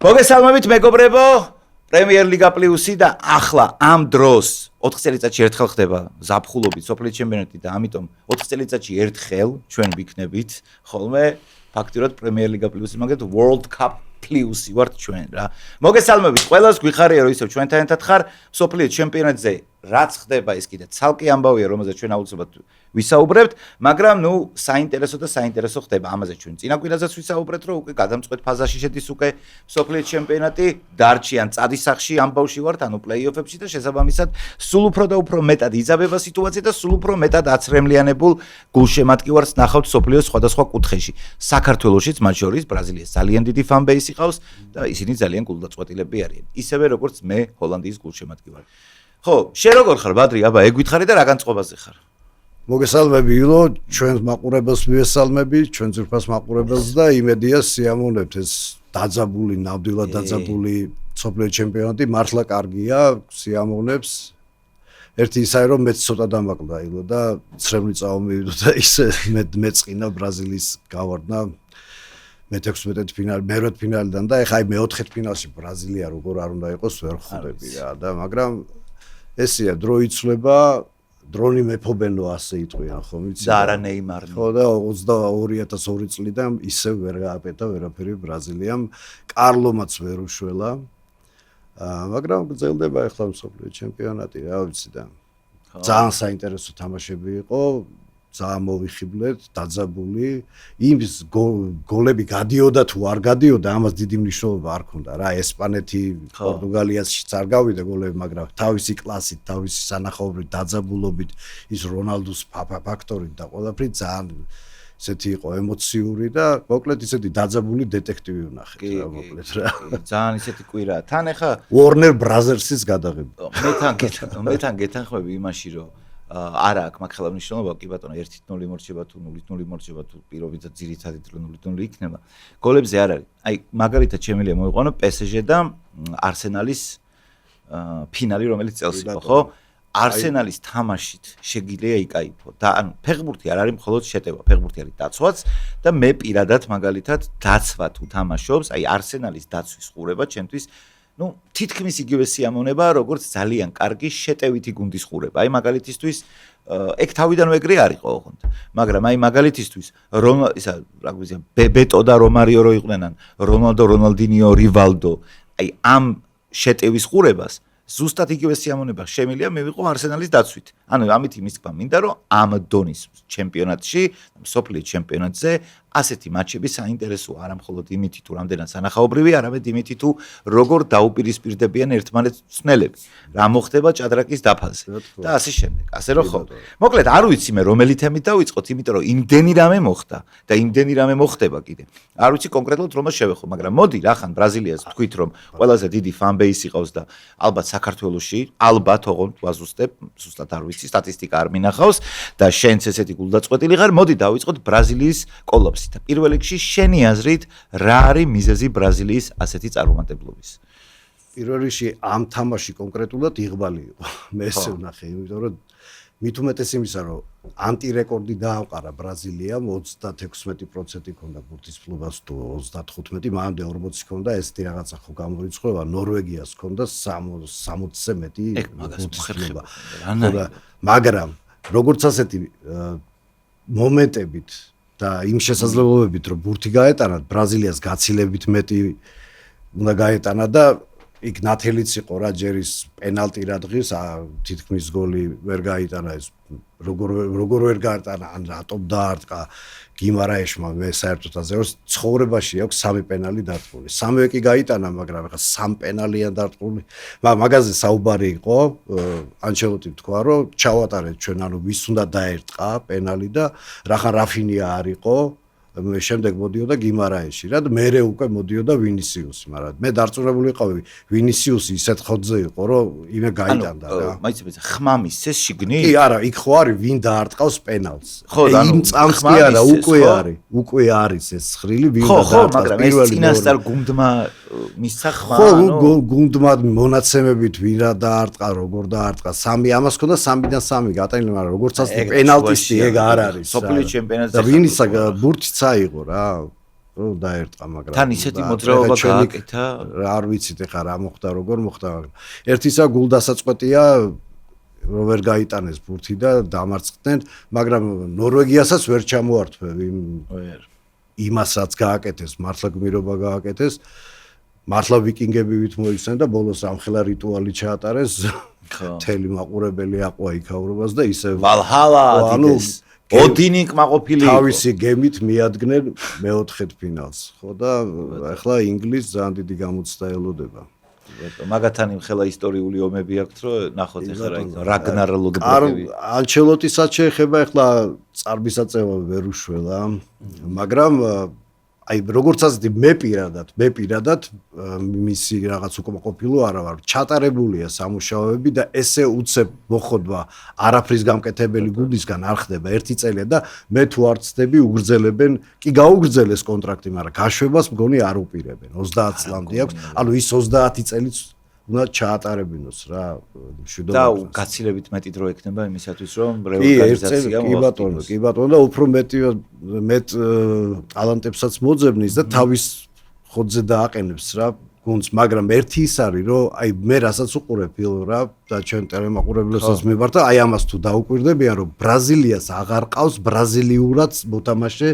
მოგესალმებით მეგობრებო, პრემიერ ლიგა პლუსი და ახლა ამ დროს 4 წელიწადში ერთხელ ხდება ზაფხულობით სოფლის ჩემპიონატი და ამიტომ 4 წელიწადში ერთხელ ჩვენ ვიქნებით ხოლმე ფაქტიურად პრემიერ ლიგა პლუსი, მაგათ World Cup პლუსი ვართ ჩვენ რა. მოგესალმებით ყველას, გვიხარია რომ ისევ ჩვენთან ერთად ხარ სოფლის ჩემპიონატზე. რაც ხდება ის კიდე ცალკე ამბავია, რომელზეც ჩვენ აუცილებლად ვისაუბრებთ, მაგრამ ნუ საინტერესო ხდება. ამაზე ჩვენ წინა კვირაზეც ვისაუბრეთ, რომ უკვე გადამწყვეტ ფაზაში შედის უკვე სოფლის ჩემპიონატი, დარჩიან წადისახში ამბავში ვართ, ანუ პლეი-ოფებში და შესაბამისად სულ უფრო და უფრო მეტად იზაბება სიტუაცია და სულ უფრო მეტად აცრემლიანებულ გულშემატკივარს ნახავთ სოფლიოს სხვადასხვა კუთხეში. საქართველოშიც მათ შორის ბრაზილიას ძალიან დიდი ფან-ბეისი ყავს და ისინი ძალიან გულდაწყვეტილები არიან. ისევე როგორც მე ჰოლანდიის გულშემატკივარი. ხო, შენ როგორ ხარ, ბადრი? აბა, ეგ გითხარი და რა განწყობაზე ხარ? მოგესალმები ილო, ჩვენს მაყურებელს მივესალმები, ჩვენ ძვირფას მაყურებელს და იმედია სიამოვნებთ ეს დაძაბული, ნამდვილად დაძაბული სოფლის ჩემპიონატი მართლა კარგია, სიამოვნებს. ერთი ისაა რომ მეც ცოტა დამაკლდა ილო და ცრემლი წავმივიდო და ისე მეწყინა ბრაზილიის გავარდნა მე-16 ფინალი, მე-8 ფინალიდან და ეხა მე-4 ფინალში ბრაზილია როგორ არ უნდა იყოს ვერ ხვდები რა და მაგრამ ესეა დრო იცვლება, დრონი მეფობენო ასე იტყვიან ხო ვიცი და არა ნეიმარნი. ხო და 22002 წლიდან ისევ ვერ გააკეთა ვერაფერი ბრაზილიამ, კარლომაც ვერ უშველა. მაგრამ გრძელდება ახლა მსოფლიო ჩემპიონატი რა ვიცი და ძალიან საინტერესო თამაშები იყო. ძალიან მოვიხიბლეთ, დაძაბული, იმის გოლები გადიოდა თუ არ გადიოდა, ამას დიდი მნიშვნელობა არ ქონდა რა. ესპანეთი, პორტუგალიაშიც არ გავიდა გოლები, მაგრამ თავისი კლასით, თავისი სანახაობრივი დაძაბულობით, ის რონალდოს ფაქტორით და ყველაფრით ძალიან ესეთი იყო ემოციური და მოკლედ ისეთი დაძაბული დეტექტივი ვნახეთ რა მოკლედ რა. ძალიან ისეთი კვირაა. თან ახლა Warner Brothers-ის გადაღება. მეთან გეთანხმები იმაში რომ არა აქვს მაგ ხელა მნიშვნელობა, კი ბატონო 1-0 მორჩება თუ 0-0 მორჩება თუ პირობითად ძირითადად 0-0 იქნება. გოლებზე არ არის. აი მაგალითად შემიძლია მოვიყვანო PSG და არსენალის ფინალი, რომელიც წელს იყო, ხო? არსენალის თამაშით შეგიძლია იკაიფო. და ანუ ფეხბურთი არ არის მხოლოდ შეტევა, ფეხბურთი არის დაცვაც და მე პირადად მაგალითად დაცვა თუ თამაშობს, აი არსენალის დაცვის ყურება ჩემთვის ну, თითქმის იგივე სიამოვნებაა, როგორც ძალიან კარგი შეტევითი გუნდის ყურება. აი მაგალითისთვის, ეგ თავიდანვე ეგრე არ იყო ოღონდ. მაგრამ აი მაგალითისთვის, ისა რა გვიზია, ბეტო და რომარიო რო იყვნენ, რონალდო, რონალდინიო, რივალდო, აი ამ შეტევის ყურებას ზუსტად იგივე სიამოვნება შემიძლია მივიყო არსენალის დაცვით. ანუ ამით იმის თქმა მინდა, რომ ამ დონის ჩემპიონატში, სოფლის ჩემპიონატზე ასეთი მატჩები საინტერესოა არა მხოლოდ იმით თუ რამდენად სანახაობრივი, არამედ იმით თუ როგორ დაუპირისპირდებიან ერთმანეთს მწნელები. რა მოხდება ჭადრაკის დაფაზე და ასე შემდეგ. ასე რომ ხო. მოკლედ არ ვიცი მე რომელი თემით დავიწყოთ, იმიტომ რომ იმდენი რამე მოხდა და იმდენი რამე მოხდება კიდე. არ ვიცი კონკრეტულად რომას შევეხო, მაგრამ მოდი რახან ბრაზილიას თქვით რომ ყველაზე დიდი ფან-ბეისი ყავს და ალბათ საქართველოში, ალბათ ოღონდ ვაზუსტებ, ზუსტად არ ვიცი, სტატისტიკა არ მინახავს და შენც ესეთი გულდაწყვეტილი ხარ, მოდი დავიწყოთ ბრაზილიის კოლაფსი. და პირველ რიგში შენი აზრით რა არის მიზეზი ბრაზილიის ასეთი წარუმატებლობის? პირველ რიგში ამ თამაში კონკრეტულად იღბალი იყო. მე ესე ვნახე, იმიტომ რომ მით უმეტეს იმისა, რომ ანტირეკორდი დაამყარა ბრაზილიამ 36% ქონდა ბურთის ფლობას თუ 35, მანამდე 40 ქონდა, ესეთი რაღაცა ხო გამორიცხება, ნორვეგიას ქონდა 60-ზე მეტი ბურთის ფლობა. მაგრამ როგორც ასეთი მომენტებით და იმ შესაძლებლობებით რომ ბურთი გაეტანათ ბრაზილიას გაცილებით მეტი უნდა გაეტანა და იქ ნათელიც იყო რა ჯერის პენალტი რა დღის თითქმის გოლი ვერ გაიტანა ეს როგორ ვერ გაეტანა ან რატომ დაარტყა გიმარაეშმა მე საერთოდ აზეროს ცხოვრებაში აქვს 3 პენალი დარტყული 3-ე კი გაიტანა მაგრამ ახლა 3 პენალია დარტყული მაგაზე საუბარი იყო ანჩელოტი თქვა რომ ჩავატარეთ ჩვენ ანუ ვის უნდა დაერტყა პენალი და რახან რაფინია არისო შემდეგ მოდიოდა გიმარაეში რა და მერე უკვე მოდიოდა ვინისიუსი მაგრამ მე დარწმუნებული ვიყავი ვინისიუსი ისეთ ხოთზე იყო რომ იმე გაიტანდა რა მაიცებია ხმამის ეს შიგნი კი არა იქ ხო არის ვინ დაარტყავს პენალს იმ წამს კი არა უკვე არის ეს ცხრილი ვინ დაარტყავს მაგრამ ეს წინასწარ გუნდმა მისცა ხმა ხო გუნდმა მონაცემებით ვინ რა დაარტყა როგორ დაარტყა 3 ამას ქონდა 3-დან 3 გატანილი მაგრამ როგორც ასე პენალტისტი ეგ არ არის სოფლის ჩემპიონატზე და ვინისა ბურთი წაიღო რა დაერტყა, მაგრამ თან ისეთი მოძრაობა გააკეთა, არ ვიცით ეხლა რა მოხდა, როგორ მოხდა, მაგრამ ერთისა გულდასაწყვეტია რომ ვერ გაიტანეს ბურთი და დამარცხდნენ, მაგრამ ნორვეგიასაც ვერ ჩამოართვევ იმასაც გააკეთეს, მართლა გმირობა გააკეთეს. მართლა ვიკინგები ვით მოიხსენ და ბოლოს ამხელა რიტუალი ჩაატარეს. მთელი მაყურებელი აყვა იქაურობას და ისე ვალჰალა ატიტეს. ოდინი კმაყოფილი იყო. თავისი გემით მიადგნენ მეოთხედ ფინალს. ხო და ახლა ინგლისს ძალიან დიდი გამოცდა ელოდება. მაგათან იმხელა ისტორიული ომები აქვთ, რომ ნახოთ ახლა რაგნარ ლოდბროკები. ანჩელოტისაც შეეხება ახლა წარბისაწევა ვერ უშველა, მაგრამ აი როგორც ასეთი მე პირადად მისი რაღაც უკმაყოფილო არა ვარ. ჩატარებულია სამუშაოები და ესე უცებ მოხდვა არაფრის გამკეთებელი გუნდისგან არ ხდება 1 წელია და მე თუ არ ცდები უგრძელებენ, კი გაუგრძელეს კონტრაქტი, მაგრამ გაშვებას მგონი არ უპირებენ. 30 წლამდე აქვს. ანუ ის 30 წელიც უნდა ჩაატარებინოს რა მშვიდობა. და გაცილებით მეტი დრო ექნება იმისათვის რომ რეორგანიზაცია მოახდინოს. კი ბატონო და უფრო მეტ ტალანტებსაც მოძებნის და თავის ხოძზე დააყენებს რა გუნდს, მაგრამ ერთი ის არის რომ აი მე რასაც უყურებ ფილმ რა და ჩვენ ტელემაყურებლებსაც მივართ და აი ამას თუ დაუკვირდებიან რომ ბრაზილიას აღარ ყავს ბრაზილიურად მოთამაშე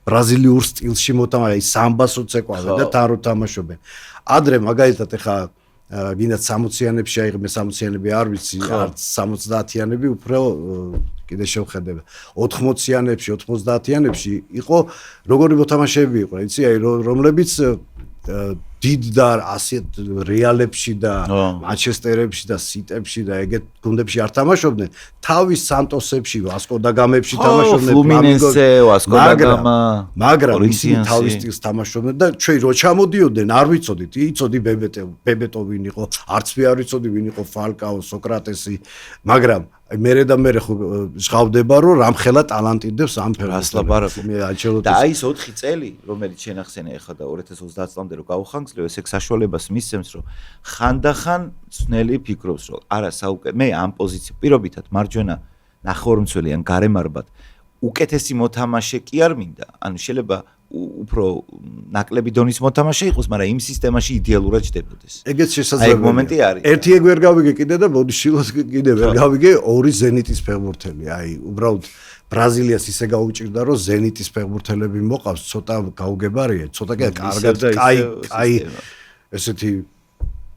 ბრაზილიურ სტილში მოთამაშე სამბას უცეკვავენ და თან რო თამაშობენ. ადრე მაგალითად ეხა გინდა 60-იანებში აიღე 60-იანები არ ვიცი, არც 70-იანები უფრო კიდე შევხედებ. 80-იანებში, 90-იანებში იყო როგორი მოთამაშეები იყო, იცი, აი რომლებიც დიდ და ასეთ რეალებში და მანჩესტერებში და სიტებში და ეგეთ გუნდებში არ თამაშობდნენ, თავის სანტოსებში, ვასკო და გამებში თამაშობდნენ, ფლუმინენსე, ვასკო და გამა, მაგრამ ისინი თავის სტილს თამაშობდნენ და ჩვენ რო ჩამოდიოდნენ, არ ვიცოდით, იცოდი ბებეტო ვინ იყო, არც არ ვიცოდი ვინ იყო ფალკაო, სოკრატესი, მაგრამ მერე და მერე ხო ჟღავდება რომ რამხელა ტალანტიდებს ამ ფერს და აი ეს 4 წელი რომელიც შენახსენე ახლა და 2030 წლამდე რო გავხანგრძლივ ეს საშუალებას მისცემს რომ ხანდახან ძნელი ფიქრობს რომ არა მე ამ პოზიციაზე პირობითად მარჯვენა ნახევარმცველი ან გარემარბად უკეთესი მოთამაშე კი არ მინდა ანუ შეიძლება უფრო ნაკლები დონის მოთამაშე იყოს, მაგრამ იმ სისტემაში იდეალურად ჯდებოდეს. ეგეც შესაძლებელია. აი მომენტი არის. ერთი ეგ ვერ გავიგე კიდე და მოდი შილოს კიდე ვერ გავიგე, ორი ზენიტის ფეხბურთელი. აი, უბრალოდ ბრაზილიას ისე გაუჭირდა, რომ ზენიტის ფეხბურთელები მოყავს, ცოტა გაუგებარია, ცოტა კარგად, კაი ესეთი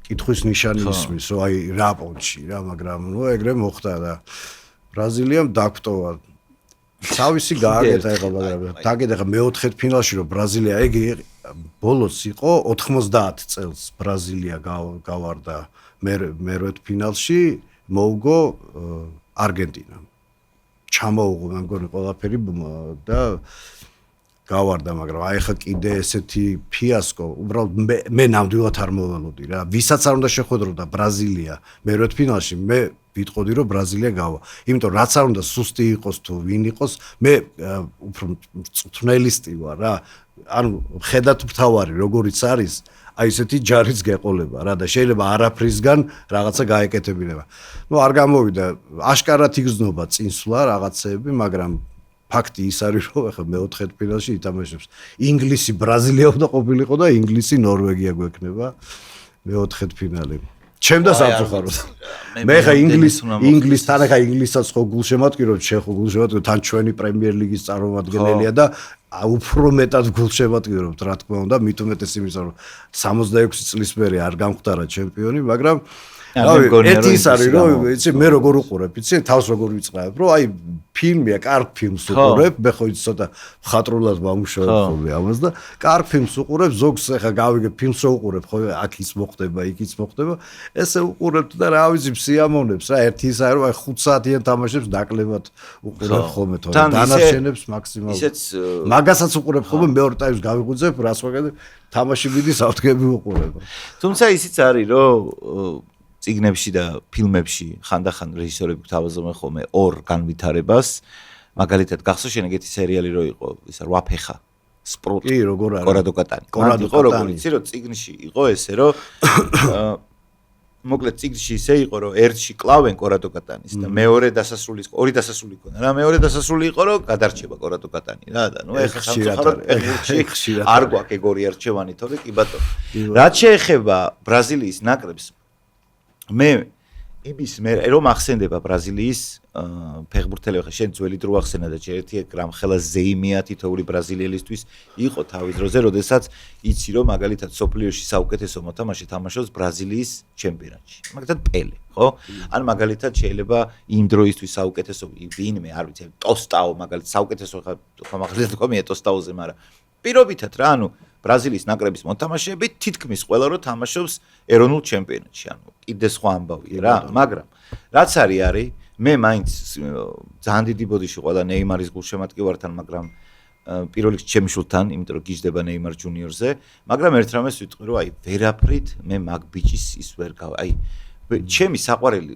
კითხვის ნიშანი ისმის, რომ აი რა პონჩი რა, მაგრამ ნუ ეგრე მოხდა და ბრაზილიამ დაგვტოვა თავისი გააკეთა ეხლა მაგრამ დაგედახა მეოთხედ ფინალში რომ ბრაზილია ეგ ბოლოს იყო 90 წელს ბრაზილია გავარდა მერვეთ ფინალში მოუგო არგენტინამ ჩამოუღო მე მგონი ყველაფერი და გავარდა მაგრამ აი ხა კიდე ესეთი ფიასკო უბრალოდ მე ნამდვილად არ მოველოდი რა ვისაც არ უნდა შეხვედროდა ბრაზილია მერვეთ ფინალში მე ვიტყოდი რომ ბრაზილია გავა. იმიტომ რაც არ უნდა სუსტი იყოს თუ ვინ იყოს, მე უფრო მწვრთნელისტი ვარ რა. ანუ ხედავთ მთავარი როგორიც არის, აი ესეთი ჯარიც გეყოლება რა და შეიძლება არაფრისგან რაღაცა გაეკეთებინება. ნუ არ გამოვიდა, აშკარად იგრძნობა წინსვლა რაღაცეები, მაგრამ ფაქტი ის არის რომ ახლა მეოთხედ ფინალში ითამაშებს. ინგლისი ბრაზილია უნდა ყოფილიყო და ინგლისი ნორვეგია გვექნება მეოთხედ ფინალი. ჩემდა სამწუხაროდ. მე ხა ინგლისთან ხა ინგლისაც ხო გულშემატკივრობ, შენ ხო გულშემატკივრობ, თან ჩვენი პრემიერ ლიგის წარმომადგენელია და უფრო მეტად გულშემატკივრობთ, რა თქმა უნდა, მით უმეტეს იმისა, რომ 66 წლის მერე არ გამختარა ჩემპიონი, მაგრამ ერთი ის არის, რომ იცი მე როგორ უყურებ, იცი თავს როგორ ვიწყებ, რომ აი ფილმია, კარგ ფილმს უყურებ, მე ხო იცი ცოტა ხატრულად ვამუშავებ ხოლმე ამას და კარგ ფილმს უყურებ, ზოგს ახლა გავიგე ფილმს რო უყურებ, ხო აქ ის მოხდება, იქ ის მოხდება, ესე უყურებ და რა ვიცი სიამოვნებს რა, ერთი ის არის, რომ აი 5 საათიან თამაშებს ნაკლებად უყურებ ხოლმე თორე დანარჩენებს მაქსიმალურად. ისეც მაგასაც უყურებ ხოლმე მეორე ტაიმს გავიღვიძებ, რას ვაკეთებ, თამაში მიდის ავთქები უყურებ. თუმცა ისიც არის, რომ წიგნებში და ფილმებში ხანდახან რეჟისორები გვთავაზობენ ხოლმე ორ განვითარებას. მაგალითად, გახსოვს შენ ეგეთი სერიალი რო იყო, ისა 8 ფეხა. სპრუტ. კი, როგორ არის? კორადო კატანი. იყო როგორ იცი, რომ წიგნში იყო ესე, რომ მოკლედ წიგნში ისე იყო რომ ერთში კლავენ კორადო კატანის და მეორე დასასრულის ორი დასასრული ქონდა რა მეორე დასასრული იყო რომ გადარჩება კორადო კატანი რა და ნუ ეხლა სამწუხაროდ ფეხბურთში არ გვაქვს ეგორი არჩევანი თორე კი ბატონო რაც შეეხება ბრაზილიის ნაკრებს მე იმის მე რომ ახსენდება ბრაზილიის ფეხბურთელი ხა შენ ძველი დრო ახსენა და ერთი გრამხელა ზეიმია თითოეული ბრაზილიელისთვის იყო თავის დროზე როდესაც იცი რომ მაგალითად სოფლიოში საუკეთესო მოთამაშე თამაშობს ბრაზილიის ჩემპიონატში მაგალითად პელე ხო ან მაგალითად შეიძლება იმ დროისთვის საუკეთესო ვინმე არ ვიცი ტოსტაო მაგალითად საუკეთესო ხა მაგალითად კომია ტოსტაოზე მაგრამ პირობითად რა ანუ ბრაზილიის ნაკრების მოთამაშეები თითქმის ყველა რო თამაშობს ეროვნულ ჩემპიონატში ანუ კიდე სხვა ამბავია რა მაგრამ რაც არის მე მაინც ძალიან დიდი ბოდიში ყველა ნეიმარის გულშემატკივართან მაგრამ პირველ რიგში ჩემი შულთან იმიტომ რომ გიждდება ნეიმარ ჯუნიორზე მაგრამ ერთ რამეს ვიტყვი რომ აი ვერაფრით მე მაგ ბიჭის ის ვერ გავ აი ჩემი საყვარელი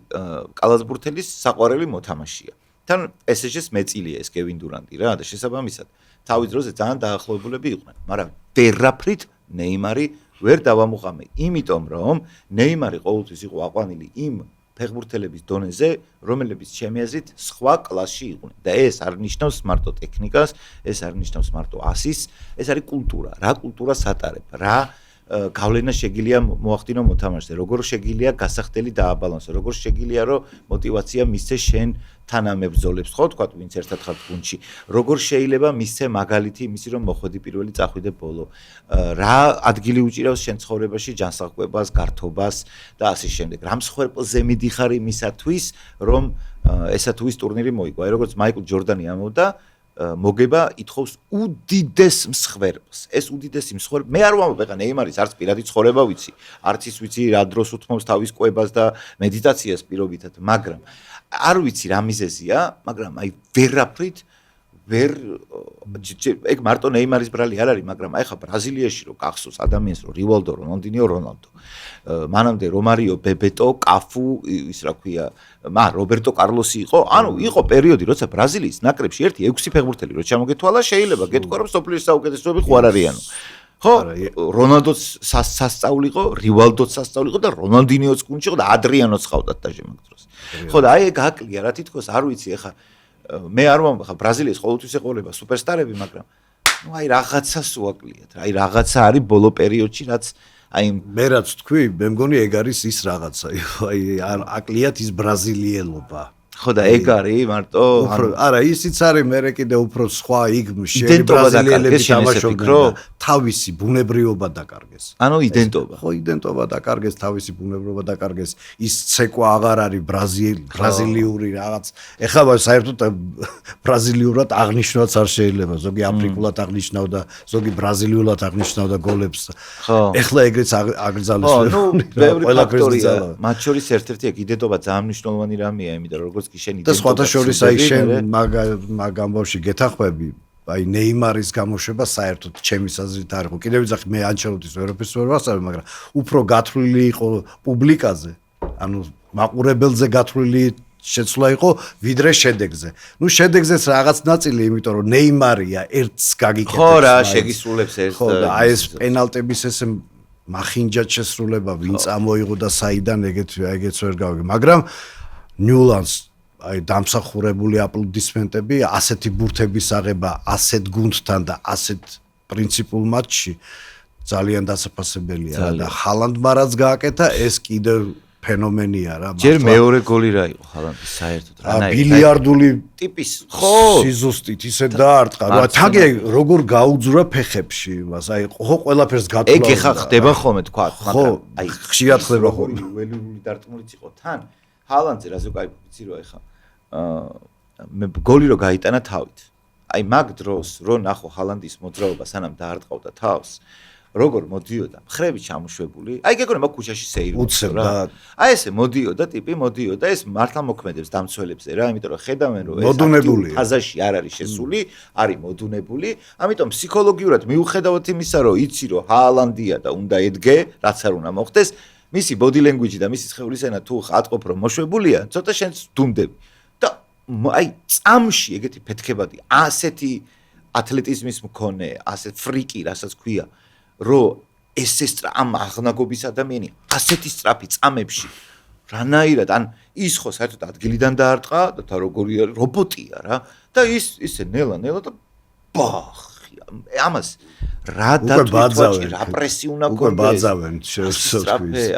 კალათბურთელის საყვარელი მოთამაშეა თან PSG-ს მეწილია ეს კევინ დურანტი რა და შესაბამისად თავის დროზე ძალიან დაახლოებულები იყვნენ მაგრამ ვერაფრით ნეიმარი ვერ დავამუყამე იმიტომ რომ ნეიმარი ყოველთვის იყო აყვანილი იმ ფეხბურთელების დონეზე, რომელებიც ჩემი აზრით სხვა კლასში იყვნენ. და ეს არ ნიშნავს მარტო ტექნიკას, ეს არ ნიშნავს მარტო ასის, ეს არის კულტურა. რა კულტურას ატარებ, რა გავლენა შეგიძლია მოახდინო მოთამაშეზე, როგორ შეგიძლია გასახდელი დააბალანსო, როგორ შეგიძლია რომ мотиваცია მისცე შენ თანამებრძოლებს, ხო თქვა ვინც ერთად ხართ გუნდში, როგორ შეიძლება მისცე მაგალითი იმისი რომ მოხვედი პირველი წახვიდე ბოლო, რა ადგილი უჭირავს შენ ცხოვრებაში ჯანსაღკვებას, გართობას და ასე შემდეგ. რა მსხვერპლზე მიდიხარ იმისათვის, რომ ესა თუ ის ტურნირი მოიგო. აი როგორც მაიკლ ჯორდანი ამბობდა მოგება ითხოვს უდიდეს მსხვერპლს. ეს უდიდესი მსხვერპლი მე არ ვამბობ ეხა ნეიმარის არც პირადი ცხოვრება ვიცი, არც ის ვიცი რა დროს უთმობს თავის კვებას და მედიტაციას პირობითად, მაგრამ არ ვიცი რა მიზეზია, მაგრამ აი ვერაფრით ვერ ეგ მარტო ნეიმარის ბრალი არ არის, მაგრამ აი ხა ბრაზილიაში რო გახსოვს ადამიანს რო რივალდო, რონალდინიო, რონალდო. მანამდე რომარიო, ბებეტო, კაფუ, ის რა ქვია, რობერტო კარლოსი იყო, ანუ იყო პერიოდი, როცა ბრაზილიის ნაკრებში 1-6 ფეხბურთელი რო ჩამოგეთვალა, შეიძლება გეტყვა რომ სოფლის საუკეთესოები ხო არ არიანო. ხო, რონალდოც სასწაული იყო, რივალდოც სასწაული იყო და რონალდინიოც გუნდში იყო და ადრიანოც ხავდათ დაჟე მაგ დროს. ხო და აი ეგ აკლია რა თითქოს არ ვიცი ეხა მე არ ვამბობ ხა ბრაზილიის ყოველთვის ეყოლება სუპერსტარები, მაგრამ ნუ აი რაღაცას უაკლიათ რა, აი რაღაცა არის ბოლო პერიოდში, რაც აი მე რაც თქვი, მე მგონი ეგ არის ის რაღაცა, აი აკლიათ ის ბრაზილიელობა. ხო და ეგ არის მარტო არა ისიც არის მე კიდე უფრო სხვა იქ შენ ბრაზილიელები თამაშობდნენ თავისი ბუნებრიობა დაკარგეს ანუ იდენტობა ხო იდენტობა დაკარგეს თავისი ბუნებრიობა დაკარგეს ის ცეკვა აღარ არის ბრაზილიური რაღაც ეხლა საერთოდ ბრაზილიურად აღნიშნავაც არ შეიძლება ზოგი აფრიკულად აღნიშნავდა ზოგი ბრაზილიულად აღნიშნავდა გოლებს ეხლა ეგრეც აგრძალეს ყველა ფაქტორია მათ შორის ერთ-ერთი ეგ იდენტობა ძალიან მნიშვნელოვანი რამეა იმიტომ რომ როგორც და სხვათა შორის აი შენ მაგ ამბავში გეთახვები აი ნეიმარის გამოშვება საერთოდ ჩემის აზრით არ იყო კიდევ ვიძახი მე ანჩელოტის ევროპის ვერ ვასწავლე მაგრამ უფრო გათვლილი იყო პუბლიკაზე ანუ მაყურებელზე გათვლილი შეცვლა იყო ვიდრე შედეგზე ნუ შედეგზეც რაღაც ნაწილი იმიტომ რომ ნეიმარია ერთს გაგიკეთებს ხო რა შეგისრულებს ერთს ხო და აი ეს პენალტების ესე მახინჯად შესრულება ვინ წამოიღო და საიდან ეგეც ვერ გავიგე მაგრამ ნიულანს აი დამსახურებული აპლოდისმენტები ასეთი ბურთების აღება ასეთ გუნდთან და ასეთ პრინციპულ მატჩში ძალიან დასაფასებელია და ჰალანდმა რაც გააკეთა ეს კიდევ ფენომენია რა ჯერ მეორე გოლი რა იყო ჰალანდის საერთოდ რანაირად ბილიარდული ტიპის ხო სიზუსტით ისე დაარტყა რა თაგე როგორ გაუძვრა ფეხებში მას აი ხო ყველაფერს გათვლა ეგ ეხა ხდება ხოლმე თქვა მაგრამ აი ხშირად ხდება ხოლმე ველური დარტყმულიც იყო თან ჰალანდზე რაზე კაი ვიცი რომ ეხა მე გოლი რო გაიტანა თავით. აი მაგ დროს რო ნახო ჰალანდის მოძრაობა სანამ დაარტყავდა თავს, როგორ მოდიოდა, მხრები ჩამოშვებული. აი გეგონა მაგ ქუჩაში სეირდება რა. აი ესე მოდიოდა, ტიპი მოდიოდა, ეს მართლა მოქმედებს დამცველებზე რა, იმიტომ რომ ხედავენ რომ ეს ფაზაში არ არის შესული, არის მოდუნებული, ამიტომ ფსიქოლოგიურად მიუხედავად იმისა, რომ იცი რომ ჰალანდია და უნდა ედგე, რაც არ უნდა მოხდეს, მისი body language და მისი სხეულის ენა თუ ატყობ რომ მოშვებულია, ცოტა შენს დუმდები. აი წამში ეგეთი ფეთქებადი ასეთი ათლეტიზმის მქონე ასეთ ფრიკი რასაც ქვია რომ ეს ამ აღნაგობის ადამიანი ასეთი სწრაფი წამებში რანაირად ან ის ხო საერთოდ ადგილიდან დაარტყა და როგორი რობოტია რა და ისე ნელა და ბახი ამას რა დათვი რა პრესი უნდა უკვე ბაძავენ შეუსწავლს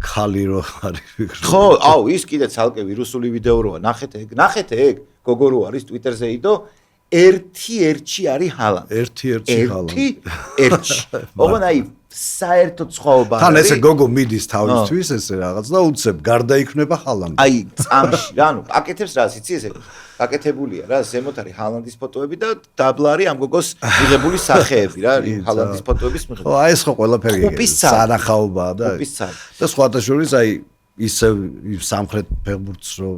ხალი რო არის ხო აუ ის კიდე ცალკე ვირუსული ვიდეო როა ნახეთ ეგ გოგო რო არის Twitter-ზე იდო ერთი არის ჰალანდ ერთი ოღონ აი საერთოდ სხვაობა თან ესე გოგო მიდის თავისთვის ესე რაღაც და უცებ გარდა იქნება ჰალანდი აი წამში რა ნუ პაკეთებს რა იცი ესე პაკეთებულია რა ზემოთ არის ჰალანდის ფოტოები და დაბლა არის ამ გოგოს მიღებული სახეები რა ჰალანდის ფოტოების მიხედვით ხო აი ეს ხო ყველაფერი სანახაობაა და და სხვათა შორის აი ისე სამხრეთ ფეხბურთს რო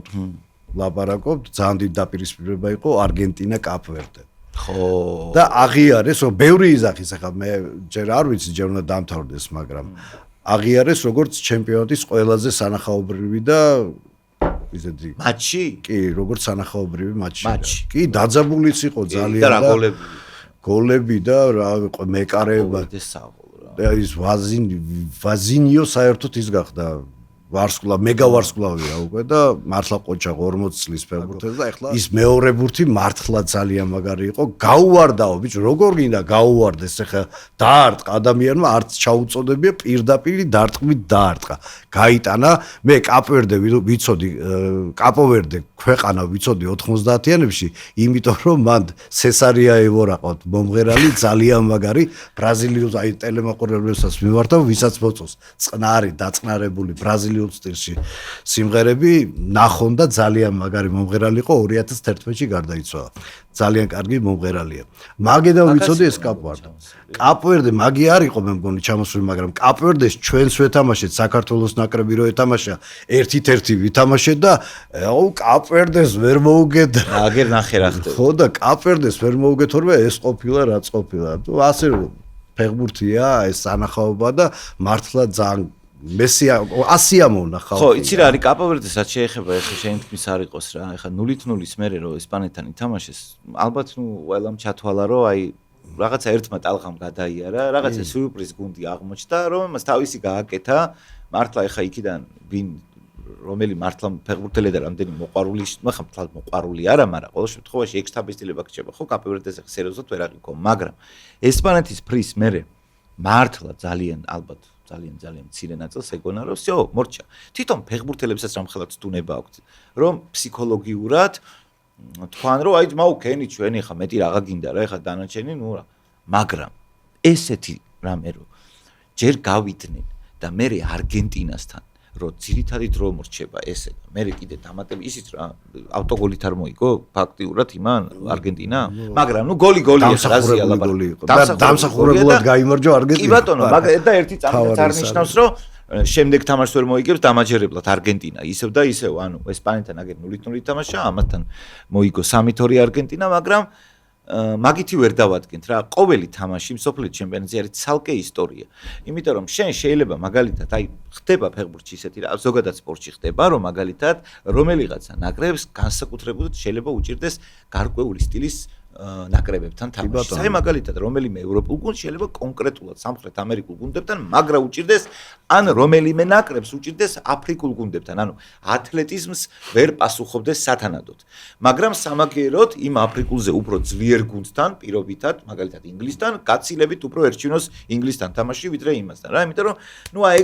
ლაპარაკობთ ძალიან დიდი დაპირისპირება იყო არგენტინა კაპ-ვერდე ხო და აღიარეს რომ ბევრი იზახის ახლა მე ჯერ არ ვიცი ჯერ უნდა დამთავრდეს მაგრამ აღიარეს როგორც ჩემპიონატის ყველაზე სანახაობრივი და ისეთი მატჩი კი როგორც სანახაობრივი მატჩი კი დაძაბულიც იყო ძალიან და რა გოლები და რა მეკარეობა და ის ვაზინიო საერთოდ ის გახდა ვარსკვლავი მეგა ვარსკვლავია უკვე და მართლა ყოჩა 40 წლის ფეხბურთელს და ეხლა ის მეორე ბურთი მართლა ძალიან მაგარი იყო გაუვარდაო ბიჭო როგორ გინდა გაუვარდეს ეხლა დაარტყა ადამიანმა არც ჩაუწოდებია პირდაპირ დარტყმით დაარტყა გაიტანა მე კაპ-ვერდე ვიცოდი კაპო-ვერდე ქვეყანა ვიცოდი 90-იანებში იმიტომ რომ მან სესარიაევო რაყოთ მომღერალი ძალიან მაგარი ბრაზილიელს აი ტელემაყურებელსაც მიმართავ ვისაც მოწოს წყნარი დაწყნარებული ბრაზილიელ სტილში სიმღერები ნახონ და ძალიან მაგარი მომღერალი იყო 2011-ში გარდაიცვალა. ძალიან კარგი მომღერალია. მაგედან ვიცოდი ეს კაპ-ვერდე. კაპ-ვერდე მაგი არ იყო მე მგონი ჩამოსული, მაგრამ კაპ-ვერდეს ჩვენს ვეთამაშეთ საქართველოს ნაკრები რო ეთამაშა, ერთ-ერთი ვითამაშეთ და აუ კაპ-ვერდეს ვერ მოუგედა. აგერ ნახე რა ხდება. ხო და კაპ-ვერდეს ვერ მოუგეთ თორე ეს ყოფილა რაც ყოფილა. ასე ფეხბურთია, ეს სანახაობა და მართლა ძალიან მესია 100 ამონახავ. ხო, იცი რა არის კაპ-ვერდესაც შეეხება ეხლა შენ თქმის არ იყოს რა. ეხლა 0-0-ის მერე რო ესპანეთთან ითამაშეს, ალბათ ნუ ყველამ ჩათვალა რომ აი რაღაცა ერთმა ტალღამ გადაიარა, რაღაცა სიურპრიზ გუნდი აღმოჩნდა, რომელმაც თავისი გააკეთა. მართლა ეხლა იქიდან ვინ რომელი მართლა ფეხბურთელი და რამდენი მოყვარული, ხა თვალ მოყვარული არა, მაგრამ ყოველ შემთხვევაში ექსტაბისტილება გჭირდება. ხო, კაპ-ვერდეზე სერიოზულად ვერ აღიქო, მაგრამ ესპანეთის ფრის მერე მართლა ძალიან ალბათ ძალიან მცირე ნაწილს ეგონა რომ всё მორჩა თვითონ ფეხბურთელებსაც რამხელა ცდუნება აქვს რომ ფსიქოლოგიურად თქვან რომ აი მაუქენი ჩვენი ხა მეტი რაღა გინდა რა ხა დანარჩენი ნუ რა მაგრამ ესეთი რამე რომ ჯერ გავიდნენ და მე არგენტინასთან რომ ძირითადი დრო მორჩება ესე და მე კიდე დამატები ისიც რა ავტოგოლით არ მოიგო ფაქტიურად იმან არგენტინა მაგრამ ნუ გოლი რაზია ლაპარაკი დამსახურებულად გაიმარჯვა არგენტინა კი ბატონო მაგრამ და ერთი წამიც არ ნიშნავს რომ შემდეგ თამაშს ვერ მოიგებს დამაჯერებლად არგენტინა ისევ და ისევ ანუ ესპანეთთან აგერ 0-0 ითამაშა ამათთან მოიგო 3-2 არგენტინა მაგრამ მაგითი ვერ დავადგენთ რა ყოველი თამაში მსოფლიო ჩემპიონატზე არის ცალკე ისტორია იმიტომ რომ შენ შეიძლება მაგალითად აი ხდება ფეხბურთში ისეთი რა ზოგადად სპორტში ხდება რომ მაგალითად რომელიღაცა ნაკრებს განსაკუთრებულად შეიძლება უჭირდეს გარკვეული სტილის ნაკრებებთან თამაში. აი მაგალითად რომელიმე ევროპულ გუნდს შეიძლება კონკრეტულად სამხრეთ ამერიკულ გუნდებთან მაგრა უჭირდეს ან რომელიმე ნაკრებს უჭირდეს აფრიკულ გუნდებთან. ანუ ათლეტიზმს ვერ პასუხობდეს სათანადოდ. მაგრამ სამაგიეროდ იმ აფრიკულზე უფრო ძლიერ გუნდთან პირობითად მაგალითად ინგლისთან გაცილებით უფრო ერჩინოს ინგლისთან თამაში ვიდრე იმასთან რა. იმიტომ რომ ნუ აი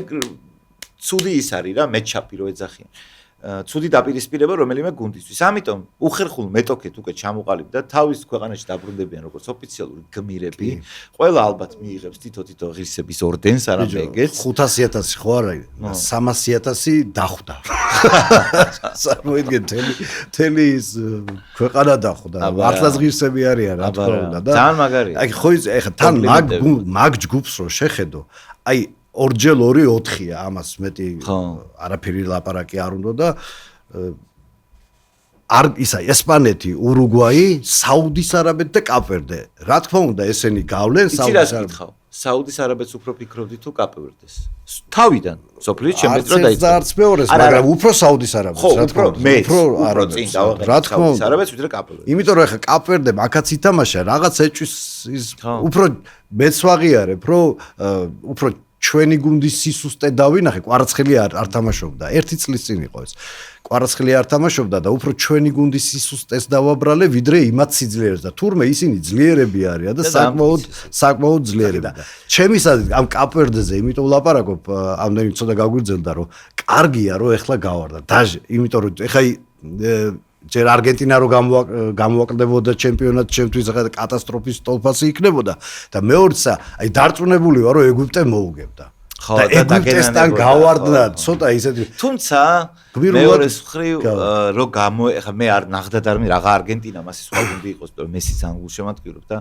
ცუდი ის არის რა მეჩაპი რო ეძახიან. ცუდი დაპირისპირება რომელიმე გუნდისთვის. ამიტომ უხერხულ მეტოქეთ უკვე ჩამოყალიბდა და თავის ქვეყანაში დაბრუნდებიან როგორც ოფიციალური გმირები. ყველა ალბათ მიიღებს თითო ღირსების ორდენს, არამე ეგეც. 500.000 ხო არა? 300.000 დახვდა. წარმოიდგინეთ თელი ის ქვეყანა დახვდა. მართლაც ღირსები არიან რა თქმა უნდა და ძალიან მაგარია. აი ხო ეხა თან მაგ ჯგუფს რო შეხედო, აი ორჯერ 2-4-ია ამას მეტი არაფერი ლაპარაკი არ უნდა და ისა ესპანეთი, ურუგვაი, საუდის არაბეთი და კაპვერდე. რა თქმა უნდა, ესენი გავლენ საუდის არაბეთს. საუდის არაბეთს უფრო ფიქრობდი თუ კაპვერდეს. თავიდან სოფლის ჩემს დრო დაიწყო. არც მეორეს, მაგრამ უფრო საუდის არაბეთს, რა თქმა უნდა. უფრო წინ დავაღებ. რა თქმა უნდა, არაბეთს ვიდრე კაპვერდე. იმიტომ რომ ეხა კაპვერდემ აქაც ითამაშა, რაღაც ეჭვის ის უფრო მეც ვაღიარებ, რომ უფრო ჩვენი გუნდის სისუსტე დავინახე, კვარაცხელი არ თამაშობდა. 1 წლის წინ იყო ეს. კვარაცხელი არ თამაშობდა და უფრო ჩვენი გუნდის სისუსტეს დავაბრალე, ვიდრე იმათ სიძლიერეს და თურმე ისინი ძლიერები არიან და საკმაოდ ძლიერები. ჩემისაც ამ კაპვერდეზე იმიტომ ვლაპარაკობ, ამდენი ცოტა გაგვიძელდა, რომ კარგია, რომ ეხლა გავარდა. დაჟე, იმიტომ რომ ეხა ჯერ არგენტინა რო გამოვაკლებოდა ჩემპიონატ ჩემთვის ახლა კატასტროფის ტოლფასი იქნებოდა და მეორეცა აი დარწმუნებული ვარ რომ ეგვიპტე მოუგებდა. ხო და ეგვიპტესთან გავარდნა ცოტა ისეთი. თუმცა მეორეს ხრივ რო ეხლა მე არ ნახდად არ რა არგენტინა მასე სხვა გუნდი იყოს, მაგრამ მესიც ანგულ შემატკივრობ და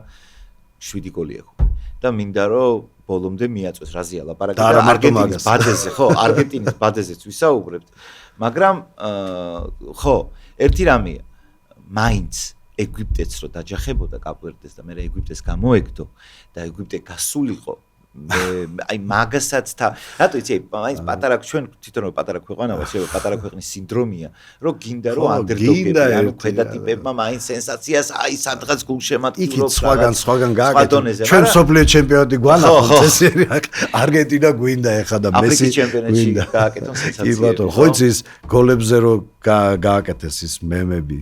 7 გოლი ეხო. და მინდა რომ ბოლომდე მიაწვეს რაზია ლაპარაკი და არგენტინის ბაძეზე, ხო, არგენტინის ბაძეზეც ვისაუბრებთ. მაგრამ ხო ერთი რამეა მაინც ეგვიპტეც რო დაჯახებოდა კაპვერდეს და მე ეგვიპტეს გამოეგდო და ეგვიპტე გასულიყო აი მაგასაც რატო იცი მაინც პატარა ჩვენ თვითონ პატარა ქვეყანა ვარ შეიძლება პატარა ქვეყნის სინდრომია რომ გინდა რომ ანდერდოგები ანუ ქვედა ტიპებმა მაინც სენსაციას აი სადღაც გულშემატკივრობს სხვაგან გააკეთე ჩვენ სოფლიო ჩემპიონატი გვანახავთ წესიერი არგენტინა გვინდა ეხა და მესი გვინდა გააკეთონ სენსაცია კი ბატონო ხო იცი ის გოლებზე რო გააკეთეს ის მემები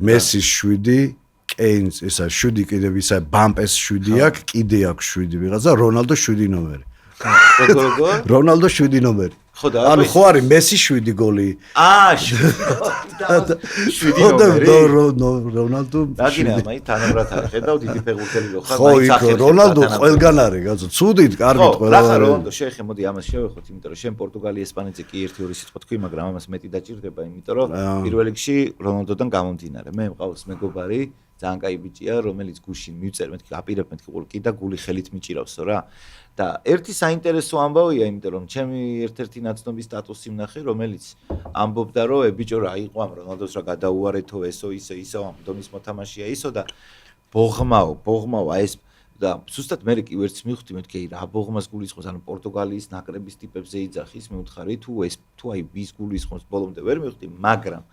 მესის 7 კეინს ისა 7 კიდევ ისა ბამპეს 7 აქვს კიდე აქვს 7 ვიღაცა რონალდო 7 ნომერი როგორ რონალდო 7 ნომერი ხო და ანუ ხო არის მესი 7 გოლი 7 ნომერი რონალდო დაგინა მაი თანაბრად არის ხედავ დიდი ფეხბურთელი რო ხარ მაინც ახერხებს ხო რონალდო ყველგან არის გაზო ცუდით კარგით ყველა რა ხარ რონალდო შეეხე მოდი ამას შევეხოთ იმიტომ რომ შენ პორტუგალი ესპანეთზე კი 1-2 სიტყვა თქვი მაგრამ ამას მეტი დაჭირდება იმიტომ რომ პირველ რიგში რონალდოდან გამომდინარე მე მყავს მეგობარი ძალიან კაი ბიჭია რომელიც გუშინ მივწერ მეთქი აპირებ მეთქი ყურკი და გული ხელით მიჭირავსო რა და ერთი საინტერესო ამბავია იმიტომ რომ ჩემი ერთ-ერთი ნაცნობი სტატუსი ვნახე რომელიც ამბობდა რომ ბიჭო რა იყო ამ რონალდოს რა გადაუარეთო ესო ისო ამ დონის მოთამაშეა ისო და ბოღმაო აი ეს და ზუსტად მე კი ვერც მივხვდი მეთქი რა ბოღმას გულისხმობს ანუ პორტუგალიის ნაკრების ტიპებზე იძახის მეუთხარი თუ აი ვის გულისხმობს ბოლომდე ვერ მივხვდი მაგრამ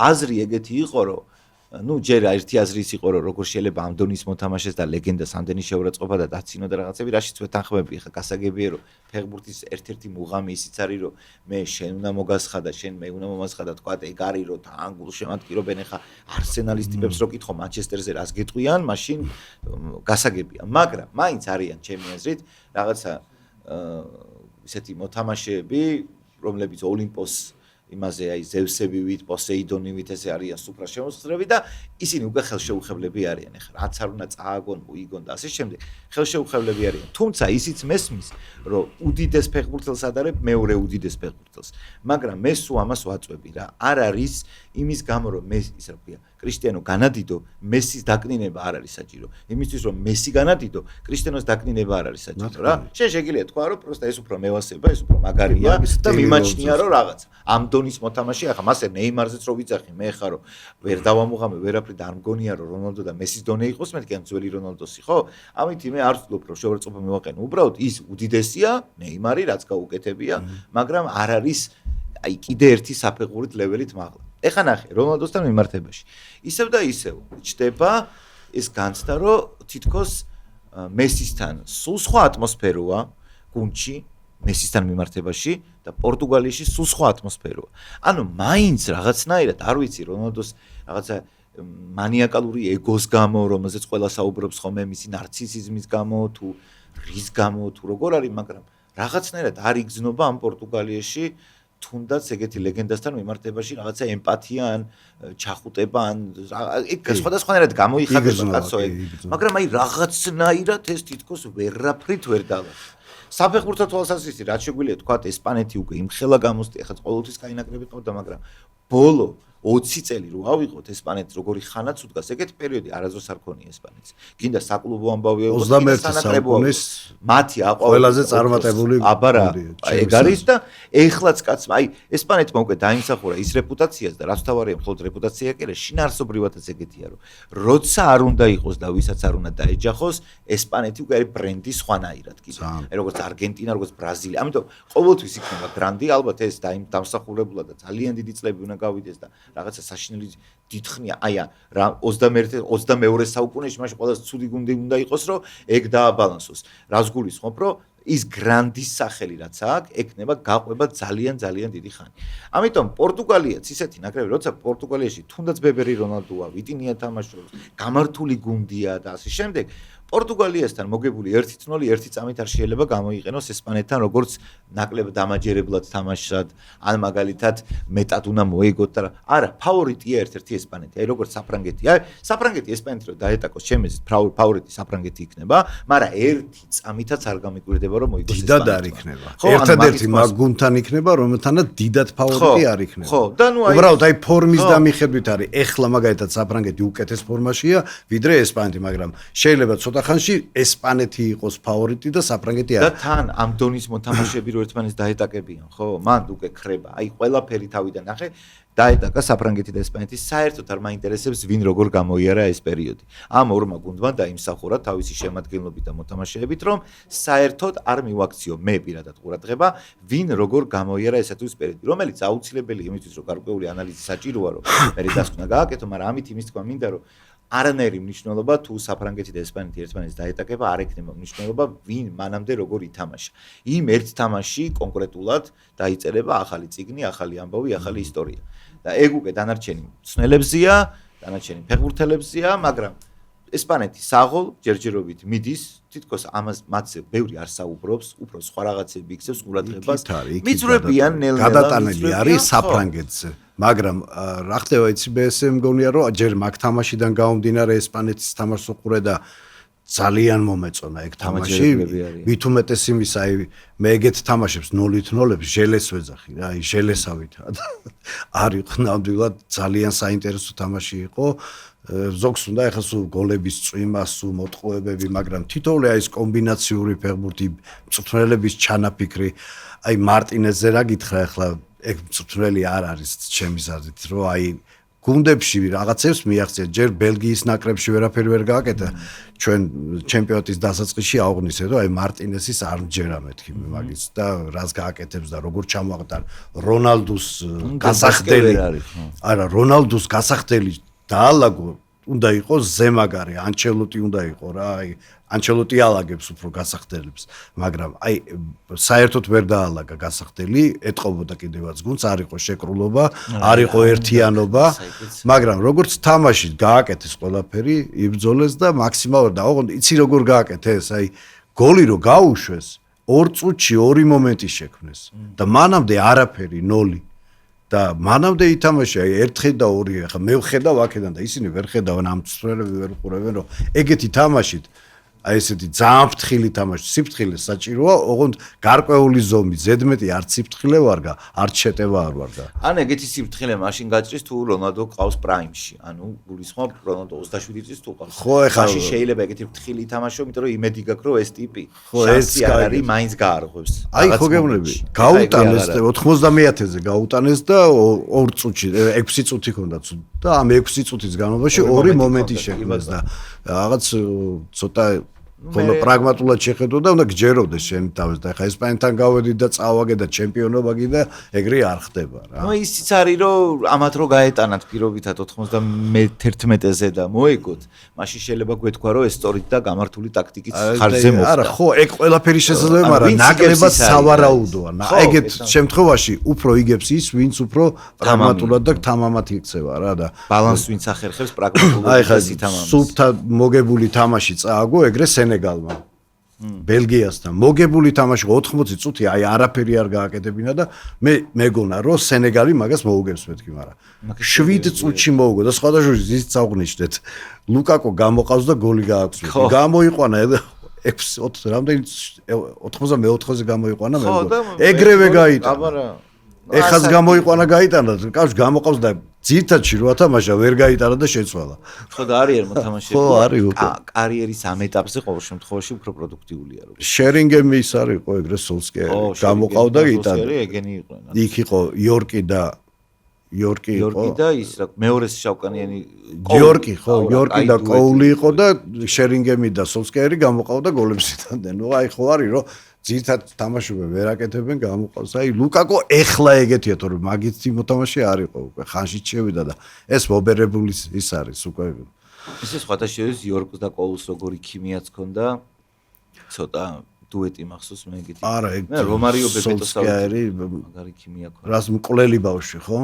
აზრი ეგეთი იყო რომ ну ჯერ ერთი აზრი ის იყო რომ როგორ შეიძლება ამ დონის მოთამაშეს და ლეგენდას ამდენი შეურაცხყოფა და დაცინო და რაღაცები რაშიც ვეთანხმები ხა გასაგებია რომ ფეხბურთის ერთ-ერთი მუღამი ისიც არის რომ მე შენ უნდა მოგასხადა შენ მე უნდა მომასხადა თქვა ეგ არის რომ თან გულ შემატკივრობენ ხა არსენალის ტიპებს რო კითხო მანჩესტერზე რას გეტყვიან მაშინ გასაგებია მაგრამ მაინც არიან ჩემი აზრით რაღაცა ისეთი მოთამაშეები რომლებიც ოლიმპოს იმაზე აი ზევსებივით, პოსეიდონივით ესე არიან სუპრაშემოსხლები და ისინი უკვე ხელშეუხებლები არიან. ეხლა რაც არ უნდა წააგონ, უიგონ და ასე შემდეგ, ხელშეუხებლები არიან. თუმცა ისიც მესმის, რომ უდიდეს ფეხბურთელს ადარებ მეორე უდიდეს ფეხბურთელს. მაგრამ მე სულ ამას ვაწვევი რა. არ არის იმის გამო რომ მე ისა ვქია, კრისტიანო განადიდო, მესის დაკნინება არ არის საჭირო. იმისთვის რომ მესი განადიდო, კრისტიანოს დაკნინება არ არის საჭირო რა. შენ შეგიძლია თქვა რომ პროსტა ეს უფრო მევასება, ეს უფრო მაგარია და მიმაჩნია რომ რაღაც ამ დონის მოთამაშე ახლა მასე ნეიმარზეც რო ვიძახი მე ხარ რომ ვერ დავამუღამე ვერაფრით და არ მგონია რომ რონალდო და მესის დონე იყოს მეთქი ან ძველი რონალდოსი ხო ამით მე არ ვცდილობ რომ შეურაცხყოფა მივაყენო უბრალოდ ის უდიდესია ნეიმარი რაც გაუკეთებია მაგრამ არ არის აი კიდე ერთი საფეხურით ლეველით მაღლა ეხლა ნახე რონალდოსთან მიმართებაში ისევ და ისევ ჩდება ეს განცდა რომ თითქოს მესისთან სულ სხვა ატმოსფეროა გუნდში მესისთან მიმართებაში და პორტუგალიაში სულ სხვა ატმოსფეროა. ანუ მაინც რაღაცნაირად არ ვიცი რონალდოს რაღაცა მანიაკალური ეგოს გამო, რომელზეც ყველა საუბრობს ხოლმე მისი ნარცისიზმის გამო თუ რის გამო თუ როგორ არის, მაგრამ რაღაცნაირად არ იგრძნობა ამ პორტუგალიაში თუნდაც ეგეთი ლეგენდასთან მიმართებაში რაღაცა ემპათია ან ჩახუტება ან ეგ სხვადასხვანაირად გამოიხატება კაცო ეგ. მაგრამ აი რაღაცნაირად ეს თითქოს ვერაფრით ვერ დავახსნა. საფეხბურთო თვალსაზრისით რაც შეგვიძლია თქვა ესპანეთი უკვე იმხელა გამოსტია ხა ყოველთვის კაი ნაკრები ყავდა მაგრამ ბოლო 20 წელი რო ავიღოთ ესპანეთს როგორი ხანაც უდგას ეგეთი პერიოდი არასდროს არ ქონია ესპანეთს გინდა საკლუბო ამბავი იყოს 21 საუკუნის მათი ყველაზე წარმატებული აბარა ეგ არის და ეხლაც კაცმა აი ესპანეთმა უკვე დაიმსახურა ის რეპუტაციას და რაც თავარია მხოლოდ რეპუტაცია კი არა შინაარსობრივადაც ეგეთია რომ როცა არ უნდა იყოს და ვისაც არ უნდა დაეჯახოს ესპანეთი უკვე არის ბრენდი სხვანაირად კიდე აი როგორც არგენტინა როგორც ბრაზილია ამიტომ ყოველთვის იქნება გრანდი ალბათ ეს დამსახურებულად და ძალიან დიდი წლები უნდა გავიდეს და რაღაცა საშინელი დიდხნია აი რა 22 საუკუნეში მაშინ ყველა ცუდი გუნდი უნდა იყოს რომ ეგ დააბალანსოს რას გულისხმობ რომ ის გრანდის სახელი რაც აქვს ეკნება გაყვება ძალიან დიდი ხანი ამიტომ პორტუგალიაც ისეთი ნაკრები როცა პორტუგალიაში თუნდაც ბებერი რონალდოა ვიტინია თამაშობს გამართული გუნდია და ასე შემდეგ პორტუგალიასთან მოგებული 1-0 ერთი წამით არ შეიძლება გამოიყენოს ესპანეთთან როგორც ნაკლებ დამაჯერებლად თამაშად ან მაგალითად მეტად უნდა მოიგოთ და არა ფავორიტია ერთ-ერთი ესპანეთი აი როგორც საფრანგეთი აი საფრანგეთი ესპანეთი რო დაეტაკოს ჩემი აზრით ფავორიტი საფრანგეთი იქნება მაგრამ ერთი წამითაც არ გამიკვირდება რომ მოიგოს ესპანეთი დიდად არ იქნება ერთადერთი მაგ გუნდთან იქნება რომელთანაც დიდად ფავორიტი არ იქნება ხო და ნუ აი უბრალოდ აი ფორმის დამიხედვით არის ეხლა მაგალითად საფრანგეთი უკეთეს ფორმაშია ვიდრე ესპანეთი მაგრამ შეიძლება ხანში ესპანეთი იყოს ფავორიტი და საფრანგეთი არა. და თან ამ დონის მოთამაშეები რო ერთმანეთს დაეტაკებიან, ხო? მან უკვე ხრება. აი ყველაფერი თავიდან ნახე, დაეტაკა საფრანგეთი და ესპანეთი. საერთოდ არ მაინტერესებს ვინ როგორ გამოიარა ეს პერიოდი. ამ ორმა გუნდმა დაიმსახურა თავისი შემადგენლობით და მოთამაშეებით, რომ საერთოდ არ მივაქციო მე პირადად ყურადღება, ვინ როგორ გამოიარა ესა თუ ის პერიოდი, რომელიც აუცილებელი იმისთვის, რომ გარკვეული ანალიზი საჭიროა, რომ მე დასკვნა გააკეთო, მაგრამ ამით იმის თქვა მინდა, რომ არანაირი მნიშვნელობა თუ საფრანგეთი და ესპანეთი ერთმანეთს დაეტაკება არ ექნება მნიშვნელობა ვინ მანამდე როგორ ითამაშა. იმ ერთ თამაში კონკრეტულად დაიწერება ახალი წიგნი, ახალი ამბავი, ახალი ისტორია. და ეგ უკვე დანარჩენი მცნელებზია, დანარჩენი ფეხბურთელებზია, მაგრამ ესპანეთი საღოლ ჯერჯერობით მიდის, თითქოს ამას მათზე ბევრი არ საუბრობს, უფრო სხვა რაღაცები იქცევს ყურადღებას. მიწვრებიან ნელ-ნელა გადატანილი არის საფრანგეთზე. მაგრამ რა ხდება იცი მე ესე მგონია რომ ჯერ მაგ თამაშიდან გამომდინარე ესპანეთის თამაშს უყურე და ძალიან მომეწონა ეგ თამაში მით უმეტეს იმის აი მე ეგეთ თამაშებს 0-0-ებს ჟელეს ვეძახი რა აი ჟელესავით არის ნამდვილად ძალიან საინტერესო თამაში იყო ზოგს უნდა ეხლა სულ გოლების წვიმა სულ მოტყუებები მაგრამ თითოეული აი ეს კომბინაციური ფეხბურთი მწვრთნელების ჩანაფიქრი აი მარტინეზზე რა გითხრა ეხლა ეგ მწვრთნელი არ არის ჩემი აზრით რომ აი გუნდებში რაღაცებს მიაღწია ჯერ ბელგიის ნაკრებში ვერაფერი ვერ გააკეთა ჩვენ ჩემპიონატის დასაწყისში აუღნისე რომ აი მარტინესის არ მჯერა მეთქი მაგის და რას გააკეთებს და როგორ ჩამოაღდარ რონალდუს გასახდელი არა რონალდუს გასახდელი დაალაგო უნდა იყოს ზემაგარი ანჩელოტი უნდა იყოს რა აი ანჩელოტი ალაგებს უფრო გასახდელებს მაგრამ აი საერთოდ ვერ დაალაგა გასახდელი ეთყობოდა კიდევაც გუნდს არ იყო შეკრულობა არ იყო ერთიანობა მაგრამ როგორც თამაში გააკეთეს ყველაფერი იბრძოლეს და მაქსიმალურად დაუღონდა იცი როგორ გააკეთეს აი გოლი რო გაუშვეს 2 წუთში 2 მომენტი შექმნეს და მანამდე არაფერი 0 და მანამდე ითამაშა ერთხელ და ორი ახლა მე ვხედავ აქედან და ისინი ვერ ხედავენ ამ წვრელები ვერ უყურებენ რომ ეგეთი თამაშით აი ესეთი ძალიან ფრთხილი თამაში სიფრთხილე საჭიროა ოღონდ გარკვეული ზომი ზედმეტი არც სიფრთხილე ვარგა არც შეტევა არ ვარგა ან ეგეთი სიფრთხილე მაშინ გაჭრის თუ რონალდო ყავს პრაიმში ანუ გულისხმობ რონალდო 27 წლის თუ ყავს ხო ეხლა მაშინ შეიძლება ეგეთი ფრთხილი ითამაშო იმიტომ რომ იმედი გაქვს რომ ეს ტიპი შანსი არ არის მაინც გაარღვევს აი ხო გეუბნები გაუტანეს 90-ზე გაუტანეს და 2 წუთში 6 წუთი ჰქონდა და ამ 6 წუთის განმავლობაში 2 მომენტი შექმნეს და რაღაც ცოტა ხოლმე პრაგმატულად შეხედო და უნდა გჯეროდეს შენ თავის და ხა ესპანეთთან გავედი და წავაგე და ჩემპიონობა კიდე ეგრე არ ხდება რა. ნუ ისიც არის რომ ამათ რო გაეტანათ პირობითად 91-ზე და მოეგოთ, მაშინ შეიძლება გვეთქვა რომ ეს სწორით და გამართული ტაქტიკით ხარჯზე მოხდა. არა, ხო, ეგ ყველაფერი შესაძლოა, მაგრამ ნაკლებად სავარაუდოა. ეგეთ შემთხვევაში უფრო იგებს ის, ვინც უფრო პრაგმატულად და თამამად იქცევა რა და ბალანს ვინც ახერხებს პრაგმატულად ითამამს. სულთა მოგებული თამაში წააგო ეგრე სენეგალმა ბელგიასთან მოგებული თამაში 80 წუთი აი არაფერი არ გააკეთებინა და მე მეგონა რომ სენეგალი მაგას მოუგებს მეთქი მაგრამ 7 წუთში მოუგო და სხვადასხვა ის წაუღნიშნეთ ლუკაკო გამოყავს და გოლი გააქვს გამოიყვანა 6 რამდენი 94-ზე გამოიყვანა მე ეგრევე გაიტანა ეხაც გამოიყვანა გაიტანა კავშირი გამოყავს და ძირთადში რო ათამაშა ვერ გაიტარა და შეცვალა. ხო და არის მოთამაშეები. ხო, არის უკვე. კარიერის ამ ეტაპზე ყოველ შემთხვევაში უფრო პროდუქტიულია რო. შერინგემი ის არის იყო ეგრე სოლსკიერი. გამოყავდა იტალია. ეგენი იყვნენ. იქ იყო იორკი და ის რა მეორეს შავკანიანი იორკი ხო იორკი და კოული იყო და შერინგემი და სოლსკიერი გამოყავდა გოლებს იტანდნენ. ნუ აი ხო არის რომ ძირთად თამაშობენ ვერ აკეთებენ გამოყავს. აი ლუკაკო ეხლა ეგეთია თორემ მაგითი მოთამაშე არ იყო უკვე ხანშიც შევიდა და ეს მობერებული ის არის უკვე ისე სხვათა შორის იორკს და კოულს როგორი ქიმიაც ჰქონდა ცოტა დუეტი მახსოვს მე ეგეთი. არა, მე რომარიო ბებეტოსავი მაგარი ქიმია ქონდა. რას მკვლელი ბავშვი, ხო?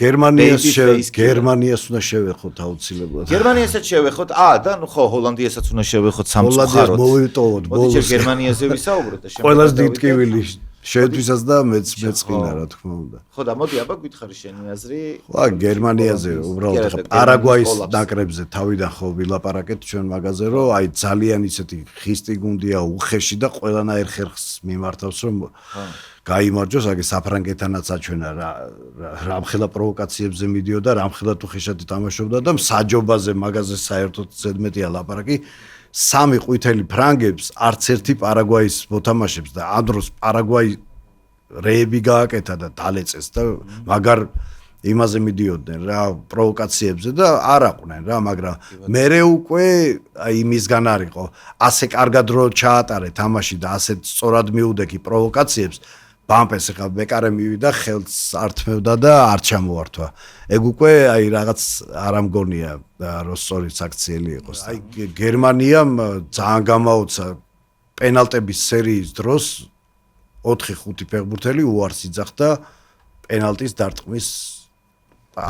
გერმანიას უნდა შევეხოთ აუცილებლად. გერმანიასაც შევეხოთ. და ნუ ხო, ჰოლანდიასაც უნდა შევეხოთ სამწუხაროდ. ჰოლანდიას მოვიტოვოთ ბოლოს. მოდით გერმანიაზე ვისაუბროთ და შემდეგ. ყველას დიდკივილი შეთვისაც და მეც მეწყინა რა თქმა უნდა. ხო და მოდი აბა გითხარი შენი აზრი. ხო, გერმანიაზე უბრალოდ ხა პარაგვაის ნაკრებზე თავიდან ხო ვილაპარაკეთ ჩვენ მაგაზე რომ აი ძალიან ისეთი ხისტი გუნდია უხეში და ყველანაირ ხერხს მიმართავს რომ გაიმარჯოს აგი საფრანგეთანაც აჩვენა რამხელა პროვოკაციებზე მიდიოდა რამხელა თუ ხეშად თამაშობდა და საჯობაზე მაგაზე საერთოდ ზედმეტია ლაპარაკი სამი ყვითელი ფრანგებს არც ერთი პარაგვაის მოთამაშებს და ამ დროს პარაგვაი რეები გააკეთა და დალეწეს და მაგარ იმაზე მიდიოდნენ რა პროვოკაციებზე და არ აყვნენ რა მაგრამ მერე უკვე აი იმისგან არისო ასე კარგად რო ჩაატარე თამაში და ასე სწორად მიუდექი პროვოკაციებს ბამპეს ხა ბეკარე მივიდა ხელს ართმევდა და არ ჩამოართვა ეგ უკვე აი რაღაც არ ამგონია რო სწორი საქციელი იყოს აი გერმანიამ ძალიან გამაოცა პენალტების სერიის დროს 4-5 ფეხბურთელი უარს იძახდა პენალტის დარტყმის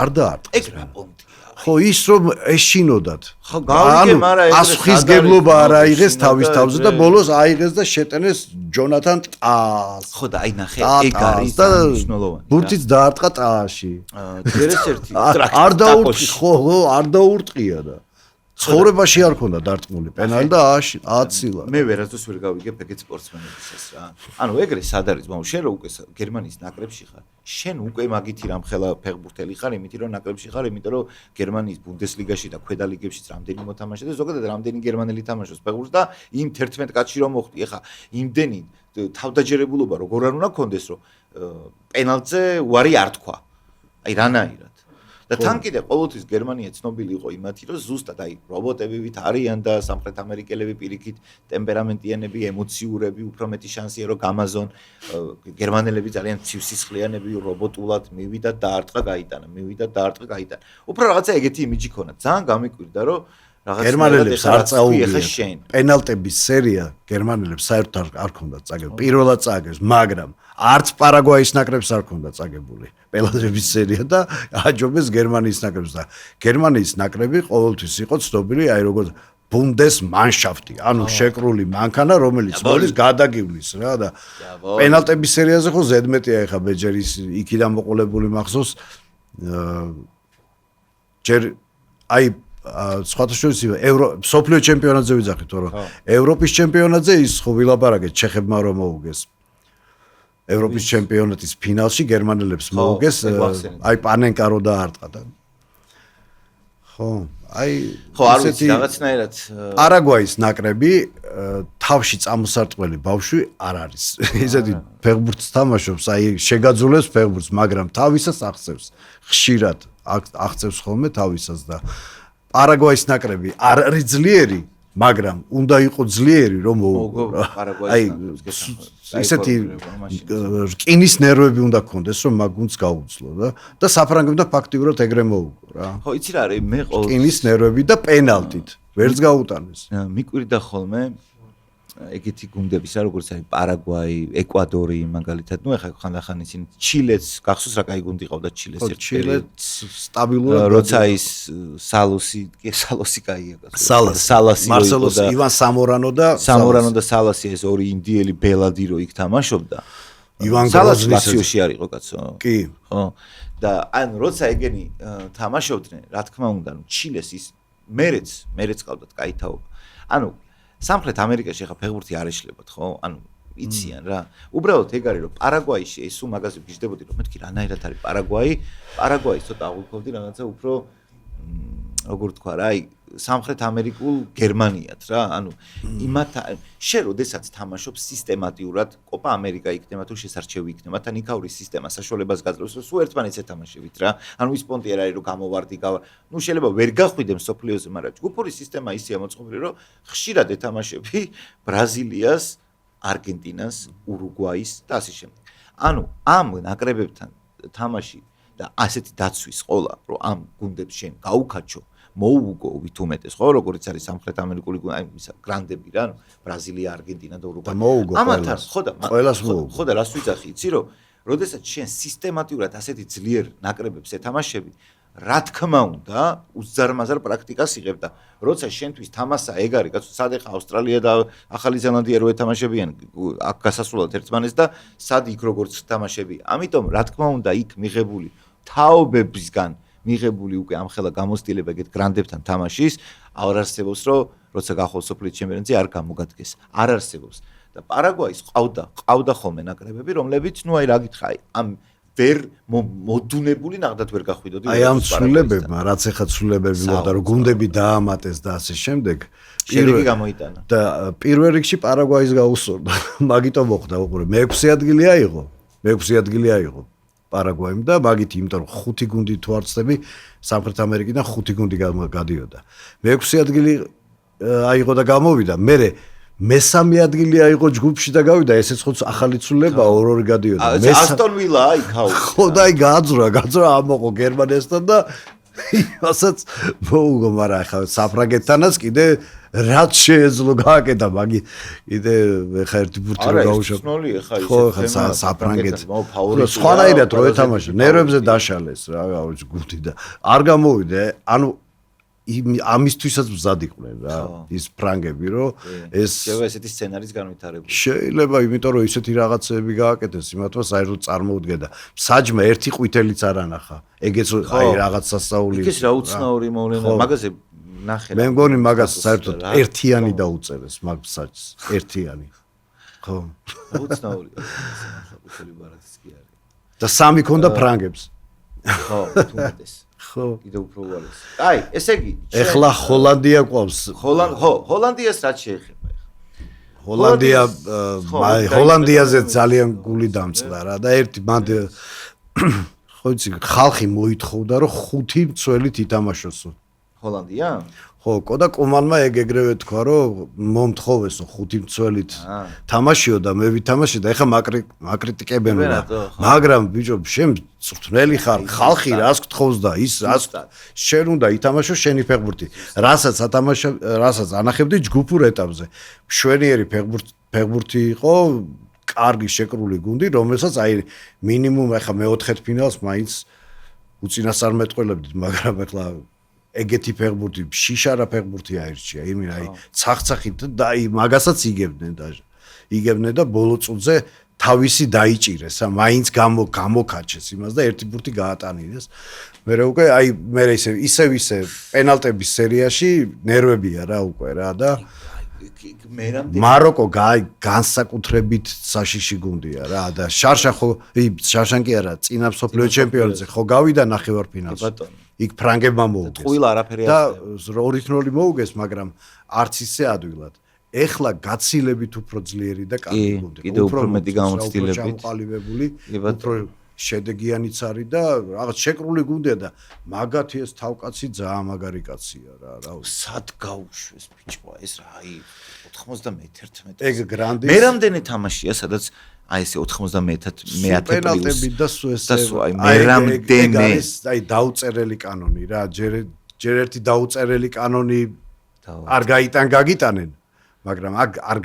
არ დაარტყეს ეგ რა პონტია ხო ის რომ ეშინოდათ ხო გავიგე მაგრამ ეს ასხისგებლობა არ აიღეს თავის თავზე და ბოლოს აიღეს და შეტენეს ჯონათან ტას ხო და აი ნახე ეგ არის მნიშვნელოვანი ბურთიც დაარტყა ტაში ჯერეს ერთი არ დაურტყი ხო არ დაურტყია და ცხოვრებაში არ ქონდა დარტყმული პენალი და აცილა მე ვერასდროს ვერ გავიგებ ეგეთ სპორტსმენებისას რა ანუ ეგრე სად არის მაგრამ შენ რო უკვე გერმანიის ნაკრებში ხარ შენ უკვე მაგითი რამხელა ფეხბურთელი ხარ იმითი რომ ნაკრებში ხარ იმიტომ რომ გერმანიის ბუნდესლიგაში და ქვედა ლიგებშიც რამდენი მოთამაშე და ზოგადად რამდენი გერმანელი თამაშობს ფეხბურთს და იმ 11 კაცში რომ მოხვდი ეხა იმდენი თავდაჯერებულობა როგორ არ უნდა კონდეს რომ პენალტზე უარი არ თქვა აი რანაირად და თან კიდე ყოველთვის გერმანია ცნობილი იყო იმათი რომ ზუსტად აი რობოტებივით არიან და სამხრეთ ამერიკელები პირიქით ტემპერამენტიანები ემოციურები უფრო მეტი შანსია რომ გამაზონ გერმანელები ძალიან ცივსისხლიანები რობოტულად მივიდა დაარტყა გაიტანა უფრო რაღაცა ეგეთი იმიჯი ქონდა ძალიან გამიკვირდა რომ გერმანელებს არ წაუგია პენალტების სერია გერმანელებს საერთოდ არ ქონდათ წაგებული პირველად წააგეს მაგრამ არც პარაგვაის ნაკრებს არ ქონდა წაგებული პენალტების სერია და აჯობეს გერმანიის ნაკრებს და გერმანიის ნაკრები ყოველთვის იყო ცნობილი აი როგორც ბუნდესმანშაფტი ანუ შეკრული მანქანა რომელიც მოდის გადაგივლის რა და პენალტების სერიაზე ხო ზედმეტია ეხა ბეჯერის იქიდან მოყოლებული მახსოვს ჯერ აი სხვათა შორის სოფლიო ჩემპიონატზე ვიძახით რომ ევროპის ჩემპიონატზე ის ხო ვილაპარაკეთ ჩეხებმა რომ მოუგეს ევროპის ჩემპიონატის ფინალში გერმანელებს მოუგეს აი პანენკა რო დაარტყა და ხო აი ხო არ ვიცი რაღაცნაირად პარაგვაის ნაკრები თავში წამოსარტყმელი ბავშვი არ არის ისეთი ფეხბურთს თამაშობს აი შეგაძულებს ფეხბურთს მაგრამ თავისას აღწევს ხშირად აღწევს ხოლმე თავისას და პარაგვაის ნაკრები არ არის ძლიერი, მაგრამ უნდა იყოს ძლიერი, რომ აი ისეთი რკინის ნერვები უნდა გქონდეს, რომ მაგ გუნდს გაუძლო და საფრანგებმა ფაქტიურად ეგრე მოუგო რა. ხო, იცი რა არის, მე ყოველ რკინის ნერვები და პენალტით ვერც გაუტანეს. მიკვირდა ხოლმე ეგეთი გუნდების რა როგორც არის პარაგვაი, ეკვადორი მაგალითად, ნუ ეხლა ხანდახან ისინი ჩილეც, გახსოვს რა კაი გუნდი ყავდა ჩილეს ერთ ჩილეც სტაბილურად როცა ის სალოსი კაია სალასი მარსელოს ივან სამორანო და სალასი ეს ორი ინდიელი ბელადი რო იქ თამაშობდა ივან გროზნისი არისო კაცო კი ხო და ანუ როცა ეგენი თამაშობდნენ რა თქმა უნდა ჩილეს ის მერეც ყავდათ კაი თაობა ანუ სამხრეთ ამერიკაში ხა ფეხბურთი არ ეშლებათ ხო? ანუ იციან რა. უბრალოდ ეგ არის რომ პარაგვაიში ეს სულ მაგაზე ვიждდებოდი რომ მეთქი რანაირად არის პარაგვაი ცოტა აღვიქოვდი რაღაცა უფრო როგორ თქვა რა, აი სამხრეთ ამერიკულ გერმანიად რა, ანუ იმათ შენ როდესაც თამაშობ სისტემატიურად კოპა ამერიკა იქნება თუ შესარჩევი იქნება, თან იქაური სისტემა საშუალებას გაძლევს, რომ სულ ერთმანეთს ეთამაშებით რა. ანუ ის პონტი არ არის რომ გამოვარდი, ნუ შეიძლება ვერ გახვიდე მსოფლიოზე, მაგრამ ჯგუფური სისტემა ისეა მოწყობილი, რომ ხშირად ეთამაშები ბრაზილიას, არგენტინას, ურუგვაის და ასე შემდეგ. ანუ ამ ნაკრებებთან თამაში და ასეთი დაცვის ყოლა, რომ ამ გუნდებს შენ გაუკაჩო, მოუგო ვით უმეტეს, ხო, როგორც არის სამხრეთ ამერიკული აი ისა გრანდები რა, ანუ ბრაზილია, არგენტინა და ურუგვაი. ამათთან ხო და რას ვიძახი, იცი რომ როდესაც შენ სისტემატიურად ასეთი ძლიერ ნაკრებებს ეთამაშები, რა თქმა უნდა, უზარმაზარ პრაქტიკას იღებ და როცა შენთვის თამასა ეგ არის, კაცო, სად ეხა ავსტრალია და ახალი ზელანდია რო ეთამაშებიან აქ გასასვლელად ერთმანეთს და სად იქ როგორც თამაშები. ამიტომ რა თქმა უნდა იქ მიღებული თაობებისგან მიღებული უკვე ამხელა გამოცდილება ეგეთ გრანდებთან თამაშის არ არსებობს, რომ როცა გახვალ სოფლიო ჩემპიონატზე არ გამოგადგეს. არ არსებობს. და პარაგვაის ყავდა ხოლმე ნაკრებები, რომლებიც ნუ აი რა გითხრა, აი ამ ვერ მოდუნებული ნახდათ ვერ გახვიდოდი. აი ამ ცვლილებებმა, რაც ეხა ცვლილებები მოხდა, რომ გუნდები დაამატეს და ასე შემდეგ, შედეგი გამოიტანა. და პირველ რიგში პარაგვაის გაუსწორდა. მაგიტომ მოხდა უყურე, მე-6 ადგილი აიღო. პარაგვაიმ და მაგით, იმიტომ რომ 5 გუნდი თუ არ ვცდები, სამხრეთ ამერიკიდან 5 გუნდი გადიოდა. მე-6 ადგილი აიღო და გამოვიდა. მე-3 ადგილი აიღო ჯგუფში და გავიდა, ესეც ხო ახალი ცვლილება 2-2 გადიოდა. ასტონ ვილა აი ქაუდა. ხო და აი გააძრა ამოყო გერმანიასთან და იმასაც მოუგო, მაგრამ ახლა საფრანგეთთანაც კიდე რაც შეეძლო გააკეთა, მაგი კიდე ეხა ერთი ბურთი რო გაუშვა. ხო, ხა საფრანგეთი. სხვანაირად რო ეთამაშა, ნერვებზე დაშალეს რა, გუნდი და არ გამოვიდა, ანუ ამისთვისაც მზად იყვნენ რა, ის ფრანგები, რომ ეს შეიძლება ესეთი სცენარის განვითარება. შეიძლება, იმიტომ რომ ისეთი რაღაცები გააკეთეს, იმათვე საერთოდ წარმოუდგენდა. საჯმა ერთი ყვითელიც არ ანახა. ეგეც აი რაღაც სასაული. იქეს რა უცნაური მოვლენა, მაგაზე ნახე. მე მგონი მაგას საერთოდ ერთიანი დაუწერეს მაგ საჯს, ერთიანი. ხო. უცნაური. ყვითელი ბარათიც კი არის. და 3 ქონდა ფრანგებს. ხო, თუმეტეს. ხო. კიდე უფრო უარეს. აი, ესე იგი, ეხლა ჰოლანდია ყავს. ჰოლანდიას რაც შეეხება ახლა. ჰოლანდიაზე ძალიან გული დამწყდა რა და ერთი მანდ ხო იცი ხალხი მოითხოვდა რომ 5 მცველით ითამაშოსო. ჰოლანდია? ხო, და კომანმა ეგრევე თქვა რომ მომთხოვესო 5 მცველით თამაშიო და მე ვითამაშე და ეხა მაკრიტიკებენ რა. მაგრამ ბიჭო, შენ წვრთნელი ხარ, ხალხი რას გთხოვს და ის რას შენ უნდა ითამაშო შენი ფეხბურთი. რასაც ანახებდი ჯგუფურ ეტაპზე. მშვენიერი ფეხბურთი იყო, კარგი შეკრული გუნდი, რომელსაც აი მინიმუმ ეხა მე-4 ფინალს მაინც უწინასწარ მეტყველებდით, მაგრამ ეხლა ეგეთი ფეხბურთი, შიშარა ფეხბურთი აირჩია, აი ცახცახით და აი მაგასაც იგებდნენ და ბოლო წუთზე თავისი დაიჭირეს, მაინც გამოკაჩეს იმას და ერთი ბურთი გაატანინეს. მერე უკვე აი მე ისე პენალტების სერიაში ნერვებია რა უკვე რა და მაროკო განსაკუთრებით საშიში გუნდია რა და შარშან კი არა, წინა მსოფლიო ჩემპიონატზე ხო გავიდა ნახევარფინალში. იქ ფრანგებმა მოუგეს. ტყუილ არაფერი და 2-0 მოუგეს, მაგრამ არც ისე ადვილად. ეხლა გაცილებით უფრო ძლიერი და კარგი გუნდი. კიდე უფრო მეტი გამოცდილებით. უფრო შედეგიანიც არის და რაღაც შეკრული გუნდია და მაგათი ეს თავკაცი ძალიან მაგარი კაცია რა. სად გაუშვეს ბიჭო ეს რა, აი 91. ეგ გრანდის. მე რამდენი თამაშია, სადაც აი ესე 91-ად მე-10 პენალტები და აი მე რამდენი აი დაუწერელი კანონი რა, ჯერ ერთი დაუწერელი კანონი არ გაგიტანენ. მაგრამ აქ არ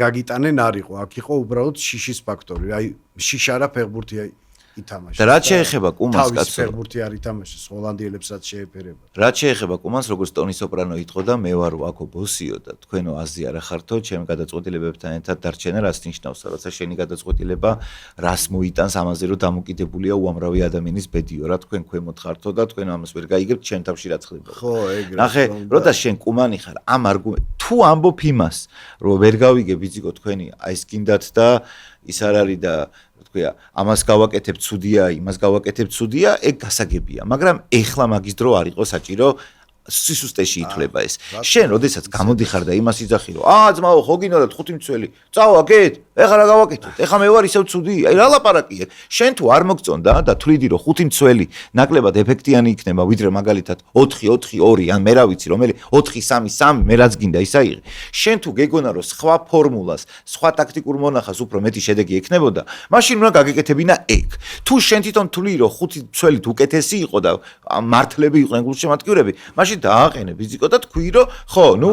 გაგიტანენ არ იყო, აქ იყო უბრალოდ შიშის ფაქტორი. აი შიშარა ფეხბურთი ითამაშეს. და რაც შეეხება კუმანს, კაცო, კაცო, ფეხბურთი არ ითამაშეს, ჰოლანდიელებსაც შეეფერება. რაც შეეხება კუმანს, როგორც ტონი სოპრანო იტყო და მე ვარო აქო ბოსიო და თქვენო აზი არა ხართო, ჩემი გადაწყვეტილებებთან ერთად დარჩენა რას ნიშნავს, როცა შენი გადაწყვეტილება რას მოიტანს ამაზე, რომ დამოკიდებულია უამრავი ადამიანის ბედიო, რა თქვენ ქვემოთ ხართო და თქვენ ამას ვერ გაიგებთ, ჩემ თავში რაც ხდება. ხო, ეგრე. ნახე, როცა შენ კუმანი ხარ, ამ არგუმენტ თუ ამბობ იმას, რომ ვერ გავიგებ იციკო თქვენი, აი ეს გინდათ და ის არ არის და თქვია, ამას გავაკეთებ ცუდია, იმას გავაკეთებ ცუდია, ეგ გასაგებია, მაგრამ ეხლა მაგის დრო არ იყო საჭირო სისუსტეში ითვლება ეს. შენ როდესაც გამოდიხარ და იმას იძახი რომ ძმაო ხო გინდა 5 მცველი. წავაკეთ, ეხლა რა გავაკეთოთ? ეხლა მე ვარ ისევ ცუდი. აი რა ლაპარაკია? შენ თუ არ მოგწონდა და თვლიდი რომ 5 მცველი ნაკლებად ეფექტიანი იქნება, ვიდრე მაგალითად 4-4-2 ან მე რა ვიცი რომელი 4-3-3 მე რაც გინდა ისა იღე. შენ თუ გეგონა რომ სხვა ფორმულას, სხვა ტაქტიკურ მონახას უფრო მეტი შედეგი ექნებოდა, მაშინ უნდა გაგეკეთებინა ეგ. თუ შენ თვითონ თვლი რომ 5 მცველი უკეთესი იყო და მართლები იყვნენ გულშემატკივრები, მაშინ დააყენე ბიზიკო და თქვი რომ ხო, ნუ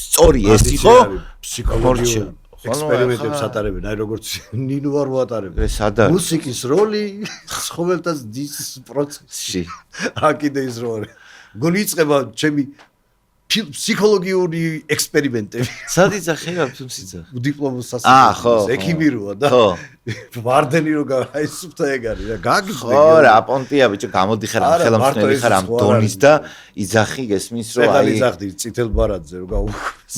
სწორი ეს იყო ფსიქოლოგიური ექსპერიმენტებს ატარებენ, აი როგორც ნინო არ ვატარებენ. მუსიკის როლი ცხოველთა დის პროცესში. აკიდე ის როლი. გონი იწება ჩემი ფსიქოლოგიური ექსპერიმენტები. სად იძახე რა თუმცა? დიპლომის სასწავლებლო, ექიმიროა და ხო. ვარდენი რო აი სუფთა ეგ არის რა. გაგიხდე. ხო რა, პონტია ბიჭო, გამოდიხარ ამ ხელმძღვანელი ხარ ამ დონის და იძახი გესმის რომ აი იძახდი წითელ ბარათზე რო გაუქმეს.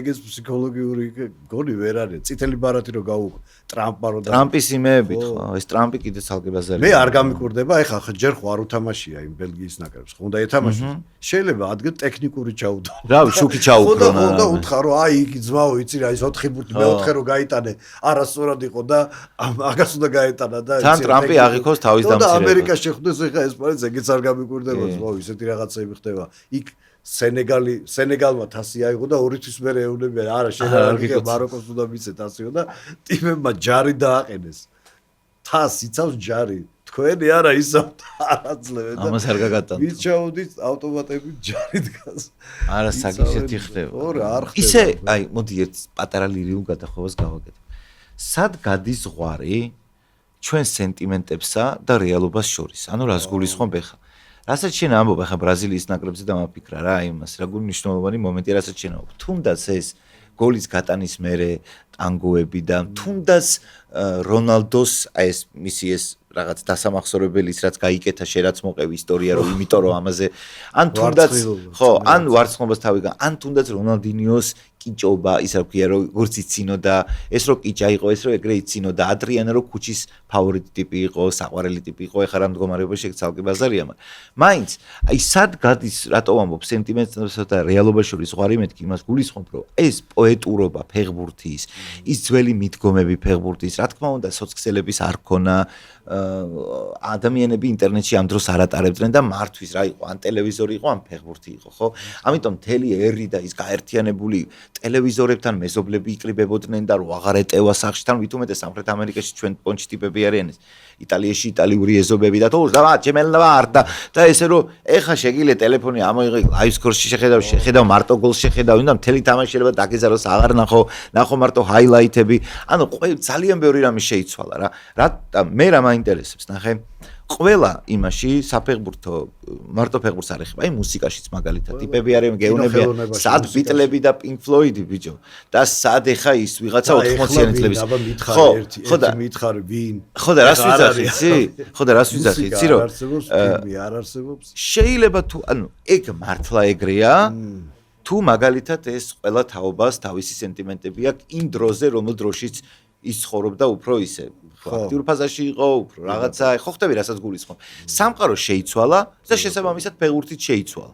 ეგ ეს ფსიქოლოგიური გონი ვერ არის. წითელი ბარათი რო გაუქმე. ტრამპმა რო ტრამპის იმეებით ხო, ეს ტრამპი კიდე ცალკე ბაზარი. მე არ გამიკურდება, ეხლა ჯერ ხო არ უთამაშია იმ ბელგიის ნაკრებს. ხო უნდა ეთამაშოს. შეიძლება ადგილ ტექნიკური ჩაუდო. რავი, შუქი ჩაუქრო. ხო, უთხარო, აი იქ ძმაო, იცი რა, ის 4 ბურთი მე-4 რო გაიტანე, არასწორად იყო და აგას უნდა გაეტანა და თან ტრამპი აღიქოს თავის დამცირებას. და ამერიკაში შეხვდეს ეხლა ესპანეთს, ეგეც არ გამიკურდება, ძმაო, ისეთი რაღაცები ხდება. იქ სენეგალმა თასი აიღო და 2 თვის მერე ეუნებიან. არა, შენ არ გიგე მაროკოს უნდა მიცეთ ასეო და ტიმებმა ჯარი დააყენეს. თასი იცავს ჯარი. თქვენი არა ისავთ არაძლევენ და ამას არ გაგატანთ. ვიც ჩაუდით ავტომატები ჯარი დგას. არა, საგიშეთი ხდება. ხო რა, არ ხდება. ისე, აი, მოდი ერთ პატარა ლირიულ გადახოვას გავაკეთებ. სად გადის ზღვარი ჩვენ სენტიმენტებსა და რეალობას შორის? ანუ რას გულისხმობ ახლა? რასაც შენ ამბობ ახლა ბრაზილიის ნაკრებზე დამაფიქრა რა იმას, რა გული მნიშვნელოვანი მომენტია, რასაც შენ ამბობ. თუნდაც ეს გოლის გატანის მერე ტანგოები და თუნდაც რონალდოს აი ეს მისი ეს რაღაც დასამახსოვრებელის რაც გაიკეთა შერაც მოყევი ისტორია რომ იმიტომ რომ ამაზე ან თუნდაც ხო ან ვარცხნობას თავი ან თუნდაც რონალდინიოს კიჭობა ისა ვქია რომ როგორც იცინო და ეს რო კიჭა იყო ეს რო ეგრე იცინო და ადრიანა რო ქუჩის ფავორიტი ტიპი იყო საყვარელი ტიპი იყო ეხლა რა მდგომარეობაში ეგ ცალკე ბაზარია მაინც აი სად გადის რატო ამბობ სენტიმენტსა და რეალობას შორის ზღვარი მეთქი იმას გულისხმობ რომ ეს პოეტურობა ფეხბურთის ის ძველი მიდგომები ფეხბურთის რა თქმა უნდა სოციალების არ ქონა ადამიანები ინტერნეტში ამ დროს არ ატარებდნენ და მართვის რა იყო ან ტელევიზორი იყო ან ფეხბურთი იყო ხო ამიტომ მთელი ერი და ის გაერთიანებული ტელევიზორებთან მეზობლები იკრიბებოდნენ და რო აღარ ეტევა სახში თან ვითომეტე სამხრეთ ამერიკაში ჩვენ პონჩი ტიპები არიან ეს იტალიაში იტალიური ეზობები და თო და ჩემელნავარ და ესე რომ ეხა შეგილე ტელეფონი ამოიღე ლაივ სკორში შეხედავ მარტო გოლს შეხედავ და მთელი თამაში შეიძლება დაგეზაროს აღარ ნახო მარტო ჰაილაითები ანუ ძალიან ბევრი რამე შეიცვალა რა მე რა მაინტერესებს ნახე ყველა იმაში საფეხბურთო მარტო ფეხბურთს არ ეხება აი მუსიკაშიც მაგალითად ტიპები არიან გეუნებიან სად ბიტლები და პინკ ფლოიდი ბიჭო და სად ეხა ის ვიღაცა 80-იანი წლების ხო და მითხარ ვინ ხო და რას ვიძახი იცი ხო და რას ვიძახი იცი რომ არ არსებობს შეიძლება თუ ანუ ეგ მართლა ეგრეა თუ მაგალითად ეს ყველა თაობას თავისი სენტიმენტები აქვს იმ დროზე რომელ დროშიც ის ცხოვრობდა უფრო ისე აქტიურ ფაზაში იყო უფრო რაღაცა ხო ხტები რასაც გულისხმობ სამყარო შეიცვალა და შესაბამისად ფეხბურთიც შეიცვალა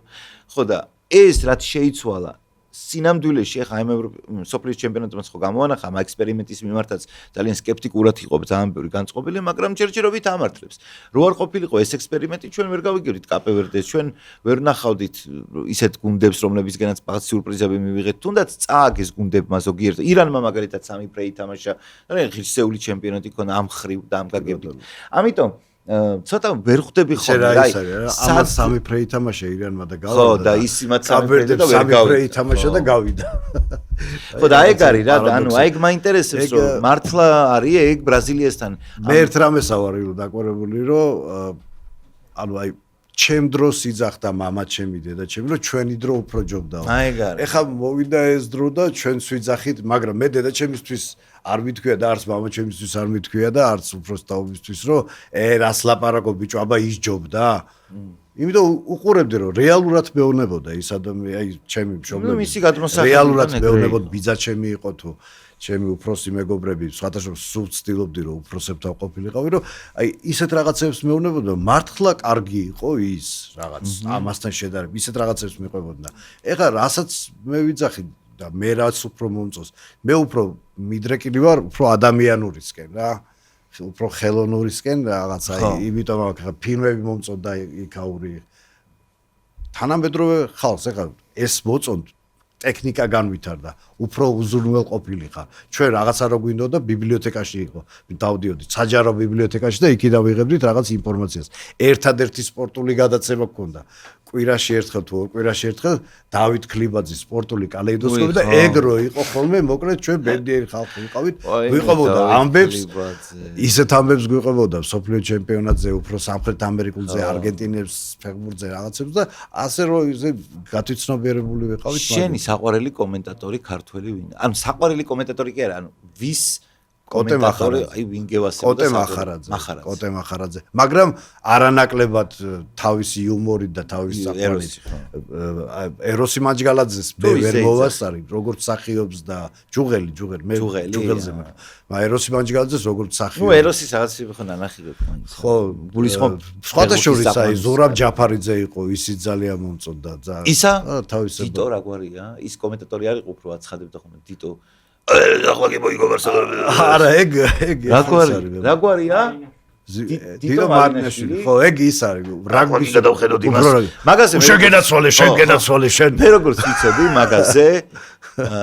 ხო და ეს რაც შეიცვალა სინამდვილეში ახლა ამ სოფლის ჩემპიონატმაც ხო გამოანახა ამ ექსპერიმენტის მიმართაც ძალიან სკეპტიკურად იყო ძალიან ბევრი განწყობილი მაგრამ ჯერჯერობით ამართლებს რო არ ყოფილიყო ეს ექსპერიმენტი ჩვენ ვერ გავიგებდით კაპე-ვერდეს ჩვენ ვერ ნახავდით ისეთ გუნდებს რომლებისგანაც პაღაც სიურპრიზები მივიღეთ თუნდაც წააგეს გუნდებმა ზოგიერთ ირანმა მაგალითად 3 ფრე ითამაშა ძალიან ღირსეული ჩემპიონატი ქონა ამ ხრივ და ამ გაგებით ამიტომ ცოტა ვერ ხვდები ხოლმე აი ამას 3 ფრე ითამაშა ირანმა და გავიდა ხო და ის იმათ 3 ფრე და ვერ გავიდა 3 ფრე ითამაშა და გავიდა ხო და ეგ არის რა, ანუ აი ეგ მაინტერესებს რომ მართლა არის ეგ ბრაზილიასთან. მე ერთ რამეს ავარი რომ დაკვირებული რომ ანუ აი ჩემ დროს იძახდა მამა ჩემი დედა ჩემი რომ ჩვენი დრო უფრო ჯობდაო. აი ეგ არის. ეხლა მოვიდა ეს დრო და ჩვენც ვიძახით, მაგრამ მე დედა ჩემისთვის არ მithქვია და არც მამა ჩემისთვის არ მithქვია და არც უფროს თაობისთვის რომ რას ლაპარაკობ ბიჭო, აბა ის ჯობდა. იმიტომ უყურებდი რომ რეალურად მეუნებოდა ის ადამიანი, აი ჩემი მშობლები. რეალურად მეუნებოდა ბიძა ჩემი იყო თუ ჩემი უფროსი მეგობრები, სხვადასხვა სულ ვცდილობდი რომ უფროსებთან ყოფილიყავი, რომ აი ისეთ რაღაცებს მეუნებოდა, მართლა კარგი იყო ის რაღაც ამასთან შედარებით, ისეთ რაღაცებს მიყვებოდა. ეხლა რასაც მე ვიძახი და მე რაც უფრო მომწონს, მე უფრო მიდრეკილი ვარ უფრო ადამიანურისკენ რა. უფრო ხელოვნურისკენ რაღაცა, იმიტომ რომ ფილმები მომწონდა იქაური. თანამედროვე ხალხს ეხლა ეს მოწონთ ტექნიკა განვითარდა, უფრო უზრუნველ ყოფილიყარ. ჩვენ რაღაცა რო გვინდოდა ბიბლიოთეკაში იყო. დავდიოდით საჯარო ბიბლიოთეკაში და იქიდან ვიღებდით რაღაც ინფორმაციას. ერთადერთი სპორტული გადაცემა გქონდა. კვირაში ერთხელ თუ ორ კვირაში ერთხელ დავით ქლიბაძის სპორტული კალეიდოსკოპი და ეგ რო იყო ხოლმე, მოკლედ ჩვენ ბედნიერი ხალხი ვიყავით. ვიყვებოდა ამბებს, ისეთ ამბებს გვიყვებოდა სოფლიო ჩემპიონატზე, უფრო სამხრეთ ამერიკულზე, არგენტინებს, ფეხბურთზე რაღაცებს და ასე რომ ისე გათვითცნობიერებული ვიყავით. შენი საყვარელი კომენტატორი ქართველი ვინ? ანუ საყვარელი კომენტატორი კი არა, ანუ ვის კოტე მახარაძე, აი ვინ გევასება კოტე მახარაძე. მაგრამ არანაკლებად თავისი იუმორით და თავისი საყვარლით ეროსი მაჯგალაძეს მე ვერ მოვასწარი, როგორც მსახიობს და ჯუღელი, მე ჯუღელზე მე. მაგრამ ეროსი მაჯგალაძეს როგორც მსახიობ. ნუ ეროსის რაღაც ხო ნანახი გვაქვს. ხო, გულისხმობ. სხვადასხვა აი ზურაბ ჯაფარიძე იყო, ისიც ძალიან მომწონდა. ისა თავისი დიტო რა გვარია? ის კომენტატორი არის უფრო აცხადებდა ხოლმე დიტო ახლა კი მოიგო ბარსელონა. არა, ეგ რა გვარია? დიდო მარნაშვილი. ხო, ეგ ის არის. რაგბის გადავხედოთ იმას. მაგაზე შენ გენაცვალე, შენ. მე როგორც ვიცოდი, მაგაზე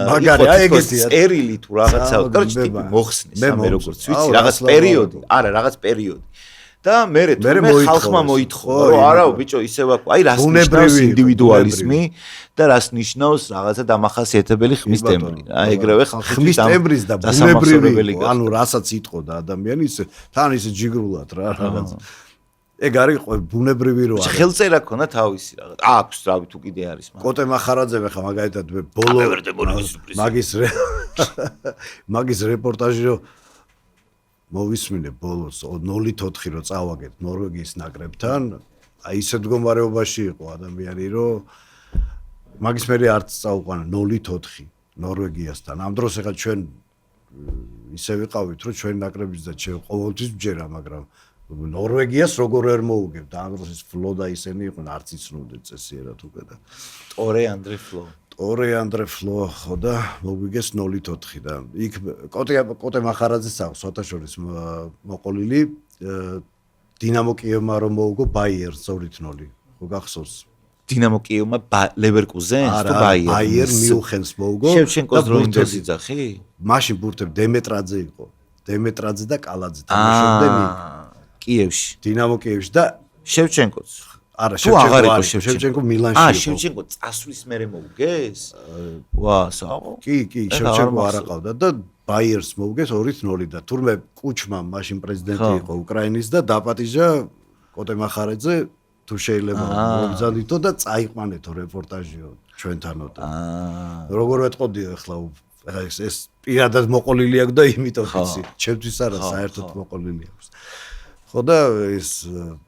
მაგარი, აი ეგეთია. წერილი თუ რაღაცა, короче, ტიპი მოხსნეს, მე როგორც ვიცი, რაღაც პერიოდი. არა, რაღაც პერიოდი. და მე ხალხმა მოითხოვა, რომ არაო ბიჭო, ისე ვაკო, აი რას ნიშნავს ინდივიდუალიზმი და რას ნიშნავს რაღაცა დამახასიათებელი ხმის ტემბრი. აი ეგრევე ხმის ტემბრის და ბუნებრივი, ანუ რასაც იტყოდა ადამიანი, ისე თან ისე ჯიგრულად რა რაღაც. ეგ არის ბუნებრივი რო არის. ხელწერა ქონა თავისი რაღაც. აქვს, რავი, თუ კიდე არის მაგრამ. კოტე მახარაძე ხა მაგალითად მე ბოლო მაგის რეპორტაჟი რო მოვისმინე ბოლოს 0-4 რო წავაგეთ ნორვეგიის ნაკრებთან, აი ისეთ მდგომარეობაში იყო ადამიანი, რომ მაგის მერე არც წაუყვანა 0-4 ნორვეგიასთან. ამ დროს ეხლა ჩვენ ისე ვიყავით, რომ ჩვენ ნაკრების და ჩვენ ყოველთვის ვჯერა, მაგრამ ნორვეგიას როგორ ვერ მოუგებთ? ამ დროს ეს ფლო და ისენი იყვნენ, არც იცნობდნენ წესიერად უკვე და ტორე ანდრე ფლო ხო და მოგვიგეს 0-4 და იქ კოტე მახარაძეს აქვს სოთაშორის მოყოლილი დინამო კიევმა რომ მოუგო ბაიერს 2-0 ხო გახსოვს დინამო კიევმა ლევერკუზენს თუ ბაიერს მიუხენს მოუგო შევჩენკოს დროინდელს იძახი მაშინ ბურთებ დემეტრაძე იყო დემეტრაძე და კალაძე თამაშობდნენ კიევში დინამო კიევში და შევჩენკოს არა შევჩენკო მილანში იყო შევჩენკო წასვლის მერე მოუგეს ვა საყო კი შევჩენკო არ აყავდა და ბაიერს მოუგეს 2-0 და თურმე კუჩმა მაშინ პრეზიდენტი იყო უკრაინის და დაპატიჟა კოტე მახარაძე თუ შეიძლება მომძალითო და წაიყვანეთო რეპორტაჟიო ჩვენთანო და როგორ ვეტყოდიო ახლა ეს პირადად მოყოლილი აქვს და იმიტომ ვიცი ჩემთვის არა საერთოდ მოყოლილი აქვს ხო და ეს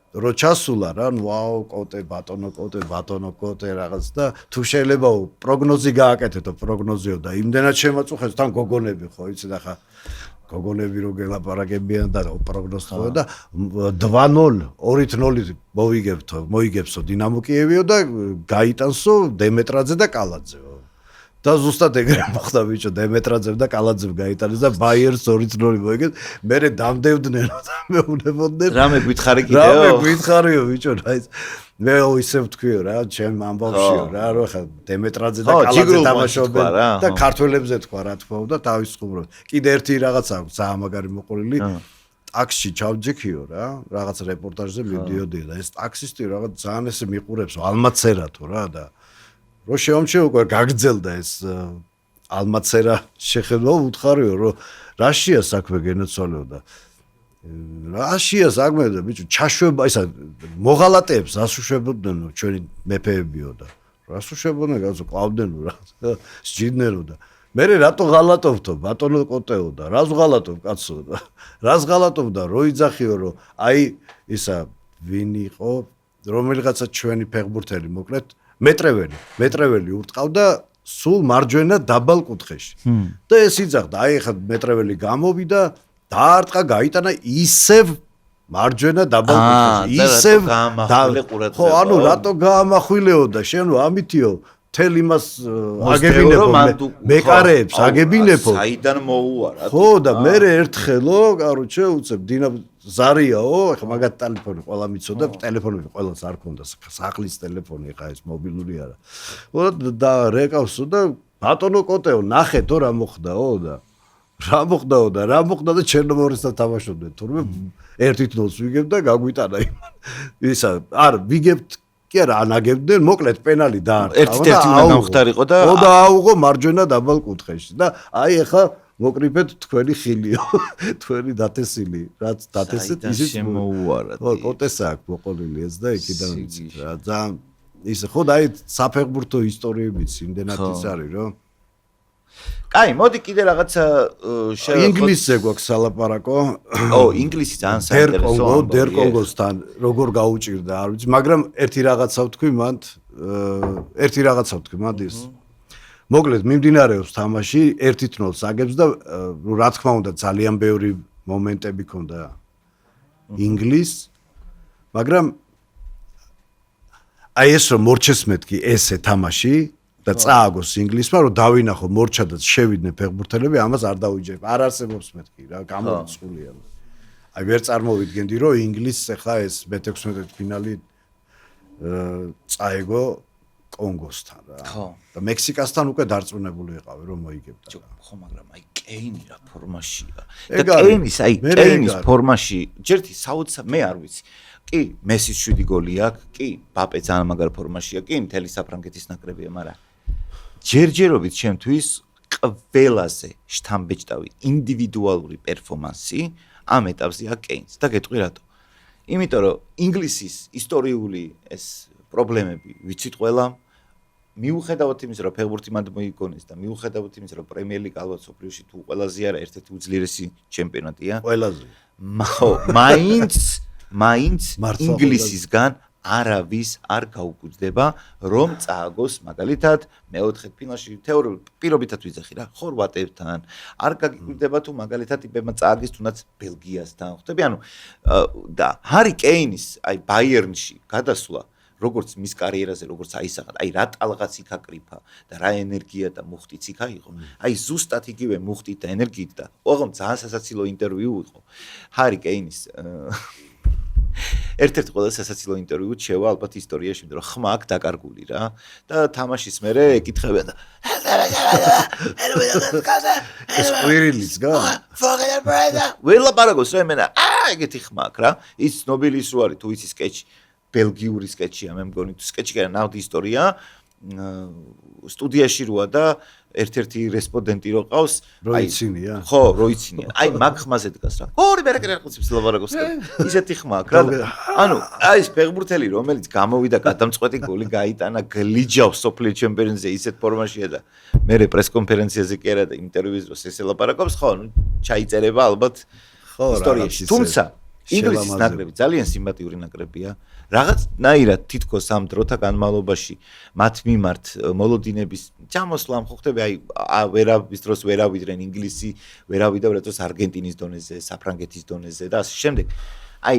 რო ჩასულა რა ვაუ კოტე ბატონო კოტე რაღაც და თუ შეიძლება პროგნოზი გააკეთეთო პროგნოზიო და იმდენად შემაწუხებს თან გოგონები ხო იცი და ხა გოგონები რო გელაპარაკებიან და პროგნოზთხოვე და 2-0 2-0 მოიგებსო დინამო კიევიო და გაიტანსო დემეტრაძე და კალაძეო და ზუსტად ეგრე მოხდა ბიჭო დემეტრაძემ და კალაძემ გაიტანეს და ბაიერს 2-0 მოიგეს მერე დამდევდნენ და მეუნებოდნენ რამე გითხარი კიდეო რამე გითხარიო ბიჭო რა ის მე ისე ვთქვიო რა ჩემ ამბავშიო რა რო ხა დემეტრაძე და კალაძე თამაშობენ და ქართველებზე თქვა რა თქმა უნდა თავის ხუმრობ კიდე ერთი რაღაც აქვს ძალიან მაგარი მოყოლილი ტაქსში ჩავჯექიო რა რაღაც რეპორტაჟზე მივდიოდი და ეს ტაქსისტი რაღაც ძალიან ესე მიყურებსო ალმაცერათო რა და რო შევამჩნიე უკვე გაგძელდა ეს ალმაცერა შეხედვა უთხარიო რომ რაშია საქმე გენოცვალეო და რაშია საქმე და ბიჭო ჩაშვება ისა მოღალატეებს ასუშვებოდნენ ჩვენი მეფეებიო და რას უშვებოდნენ გასო ყავდენო რა სჯიდნერო და მე რატო ღალატობთო ბატონო კოტეო და რას ღალატობ კაცო და რას ღალატობ და რო იძახიო რომ აი ისა ვინ იყო რომელიღაცა ჩვენი ფეხბურთელი მოკლედ მეტრეველი ურტყავდა სულ მარჯვენა დაბალ კუთხეში და ეს იძახდა აი ხა მეტრეველი გამოვიდა დაარტყა გაიტანა ისევ მარჯვენა დაბალ კუთხეში ისევ ხო ანუ რატო გაამახვილეო და შენ რომ ამითიო თელ იმას აგებინებო მეკარეებს აგებინებო საიდან მოუარა ხო და მე ერთხელო კაროჩე უცებ დინა ზარიაო ეხა მაგათ ტელეფონი ყველა მიცოდა ტელეფონები ყველას არ ქონდა სახლის ტელეფონი ეხა ეს მობილური არა ხო და რეკავსო და ბატონო კოტეო ნახეთო რა მოხდაო და რა მოხდა და ჩერნომორისთან თამაშობდნენ თურმე 1-0 ვიგებ და გაგვიტანა ისა არ ვიგებთ კი არა ანაგებდნენ მოკლედ პენალი დაარტყა 1-1 უნდა გამხდარიყო და და აუღო მარჯვენა დაბალ კუთხეში და აი ეხა მოკრიფეთ თქვენი ხილიო თქვენი დათესილი რაც დათესეთ ისიც შემოუარა ხო კოტესა აქვს მოყოლილი ეს და იქიდან რა ძალიან ის ხო და აი საფეხბურთო ისტორიებიც იმდენად ის არის რომ კაი მოდი კიდე რაღაცა ინგლისზე გვაქვს სალაპარაკო ინგლისი ძალიან საინტერესოა დერ კონგოსთან როგორ გაუჭირდა არ ვიცი მაგრამ ერთი რაღაცა ვთქვი მანდ ის მოკლედ მიმდინარეობს თამაში 1-0 აგებს და რა თქმა უნდა ძალიან ბევრი მომენტები ქონდა ინგლისს მაგრამ აი ეს რომ მორჩეს მეთქი ესე თამაში და წააგოს ინგლისმა რომ დავინახო მორჩა და შევიდნენ ფეხბურთელები ამას არ დაუჯერებ არ არსებობს მეთქი რა გამოწყულია აი ვერ წარმოვიდგენდი რომ ინგლისს ახლა ეს მე-16 ფინალი წაეგო კონგოსთან რა და მექსიკასთან უკვე დარწმუნებული იყავი რომ მოიგებდა ხო მაგრამ აი კეინი რა ფორმაშია და კეინის ფორმაში ჯერთი საოცარ მე არ ვიცი კი მესის 7 გოლი აქვს კი ბაპე ძალიან მაგარ ფორმაშია კი მთელი საფრანგეთის ნაკრებია მაგრამ ჯერჯერობით ჩემთვის ყველაზე შთამბეჭდავი ინდივიდუალური პერფორმანსი ამ ეტაპზე აქვს კეინს და გეტყვი რატო იმიტომ რომ ინგლისის ისტორიული ეს პრობლემები ვიცით ყველა მიუხედავად იმისა რომ ფეხბურთი მანდ მოიგონეს და მიუხედავად იმისა რომ პრემიერ ლიგა ალბათ სოფლიოში თუ ყველაზე არა ერთ-ერთი უძლიერესი ჩემპიონატია ყველაზე მაინც ინგლისისგან არავის არ გაუგუძდება რომ წააგოს მაგალითად მეოთხე ფინალში თეორიულად პირობითად ვიძახი რა ხორვატებთან არ გაგიკვირდება თუ მაგალითად იბემა წააგეს თუნდაც ბელგიასთან ხვდები ანუ და ჰარი კეინის აი ბაიერნში გადასვლა როგორც მის კარიერაზე როგორც აისახა აი რა ტალღაც იქაკრიფა და რა ენერგია და მუხტიც იქაიღო აი ზუსტად იგივე მუხტით და ენერგიით და ოღონდ ძალიან სასაცილო ინტერვიუ იყო ჰარი კეინის ერთ-ერთი ყველაზე სასაცილო ინტერვიუ შევა ალბათ ისტორიაში იმიტომ რომ ხმა აქ დაკარგული რა და თამაშის მერე ეკითხებიან და ეს ყვირილის გა ველაპარაკოს რა მენა ეგეთი ხმა აქ რა ის ცნობილი ის რო არის თუ იცი სკეჩი ბელგიური სკეჩია მე მგონი თუ სკეჩი კი არა ნავთი ისტორია სტუდიაში როა და ერთ-ერთი რესპონდენტი რო ყავს როიცინია ხო როიცინია აი მაგ ხმაზე დგას რა ორი ბერეკერ ახლა ლაპარაკობს ისეთი ხმა აქვს რა ანუ აი ეს ფეხბურთელი რომელიც გამოვიდა გადამწყვეტი გოლი გაიტანა გლიჯავს სოფლიო ჩემპიონატზე ისეთ ფორმაშია და მე პრეს კონფერენციაზე კი არა და ინტერვიუზე დროს ესე ლაპარაკობს ხო ნუ ჩაიწერება ალბათ ისტორიაში თუმცა ინგლისის ნაკრები ძალიან სიმპათიური ნაკრებია რაღაცნაირად თითქოს ამ დროთა განმავლობაში მათ მიმართ მოლოდინების ჩამოსვლა ხო ხდება აი ვერავის დროს ვერავიდნენ ინგლისი ვერავიდა ვერა დროს არგენტინის დონეზე საფრანგეთის დონეზე და ასე შემდეგ აი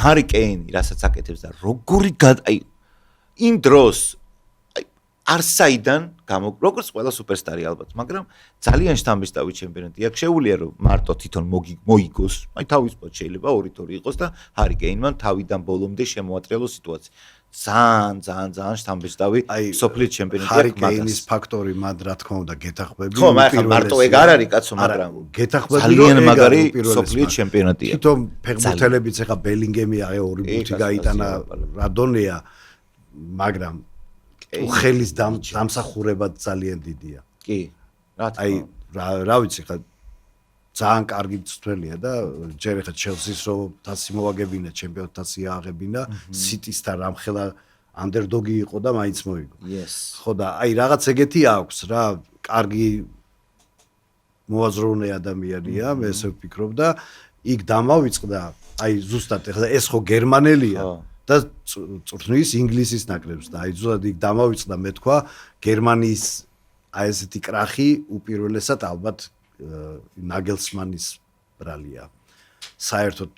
ჰარი კეინი რასაც აკეთებს და როგორი აი იმ დროს არსაიდან როგორც ყველა სუპერსტარი ალბათ, მაგრამ ძალიან შთამბეჭდავი ჩემპიონატი აქვს. შეუძლია რომ მარტო თვითონ მოიგოს, აი თავისუფლად შეიძლება 2-2 იყოს და ჰარი კეინმა თავიდან ბოლომდე შემოატრიალოს სიტუაცია. ძალიან შთამბეჭდავი სოფლიო ჩემპიონატი აქვს. ჰარი კეინის ფაქტორი მან რა თქმა უნდა გეთახმები. ხო, მაგრამ მარტო ეგ არ არის კაცო, მაგრამ გეთახმები ძალიან მაგარი სოფლიო ჩემპიონატია. თვითონ ფეხბურთელებიც ახლა ბელინგემი აი 2 ბურთი გაიტანა რადონია, მაგრამ ხელის დამსახურება ძალიან დიდია. კი. აი რა ვიცი ხა ძალიან კარგი მწვრთნელია და ჯერ ხა ჩელსის რო თასი მოვაგებინა, ჩემპიონთა თასი ააღებინა, სიტისთან რამხელა ანდერდოგი იყო და მაინც მოიგო. ხო და აი რაღაც ეგეთი აქვს რა, კარგი მოაზროვნე ადამიანია, მე ესე ვფიქრობ და იქ დამავიწყდა, აი ზუსტად ეხლა ეს ხო გერმანელია და წვრთნის ინგლისის ნაკრებს და აი ზუსტად იქ დამავიწყდა მე თქვა გერმანიის აი ესეთი კრახი უპირველესად ალბათ ნაგელსმანის ბრალია. საერთოდ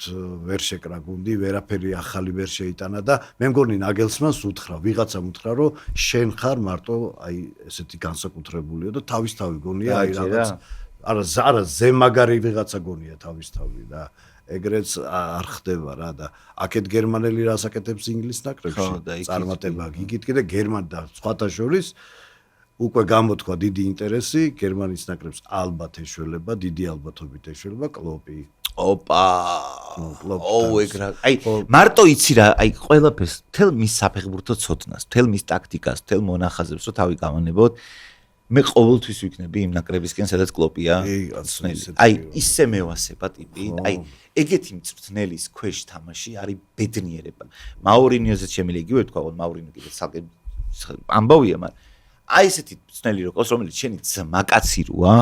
ვერ შეკრა გუნდი, ვერაფერი ახალი ვერ შეიტანა და მე მგონი ნაგელსმანს უთხრა, ვიღაცამ უთხრა, რომ შენ ხარ მარტო აი ესეთი განსაკუთრებულიო და თავისთავი გონია აი რაღაც არა ზემაგარი ვიღაცა გონია თავისთავი და ეგრეც არ ხდება რა და აქეთ გერმანელი რას აკეთებს ინგლისის ნაკრებში წარმატება გიგით კიდე გერმანდა და სხვათა შორის უკვე გამოთქვა დიდი ინტერესი გერმანიის ნაკრებს ალბათ ეშველება დიდი ალბათობით ეშველება კლოპი ოპა ეგრა აი მარტო იცი რა აი ყველაფერს თელ მის საფეხბურთო ცოდნას თელ მის ტაქტიკას თელ მონახაზებს რო თავი გავანებოთ მე ყოველთვის ვიქნები იმ ნაკრებისკენ სადაც კლოპია აი ისე მევასება ტიპი აი ეგეთი მწვრთნელის ქვეშ თამაში არის ბედნიერება მაურინიოზე შემიძლია იგივე თქვა მაურინიო კიდე საკე ამბავია მაგრამ აი ესეთი მწვრთნელი რომელიც შენი ძმაკაცი როა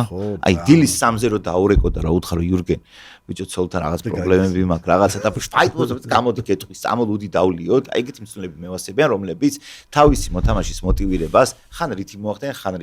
აი დილის 3-ზე რო დაურეკო და რა უთხარო იურგენ ბიჭო ცოლთან რაღაც პრობლემები მაქვს რაღაც ეტაპში ფაიტბოლს გამოდი გეტყვის წამოდუდი დავლიოთ აი ეგეთი მწვრთნელები მევასებიან რომლებიც თავისი მოთამაშის მოტივირებას ხან რითი მოახდენ ხან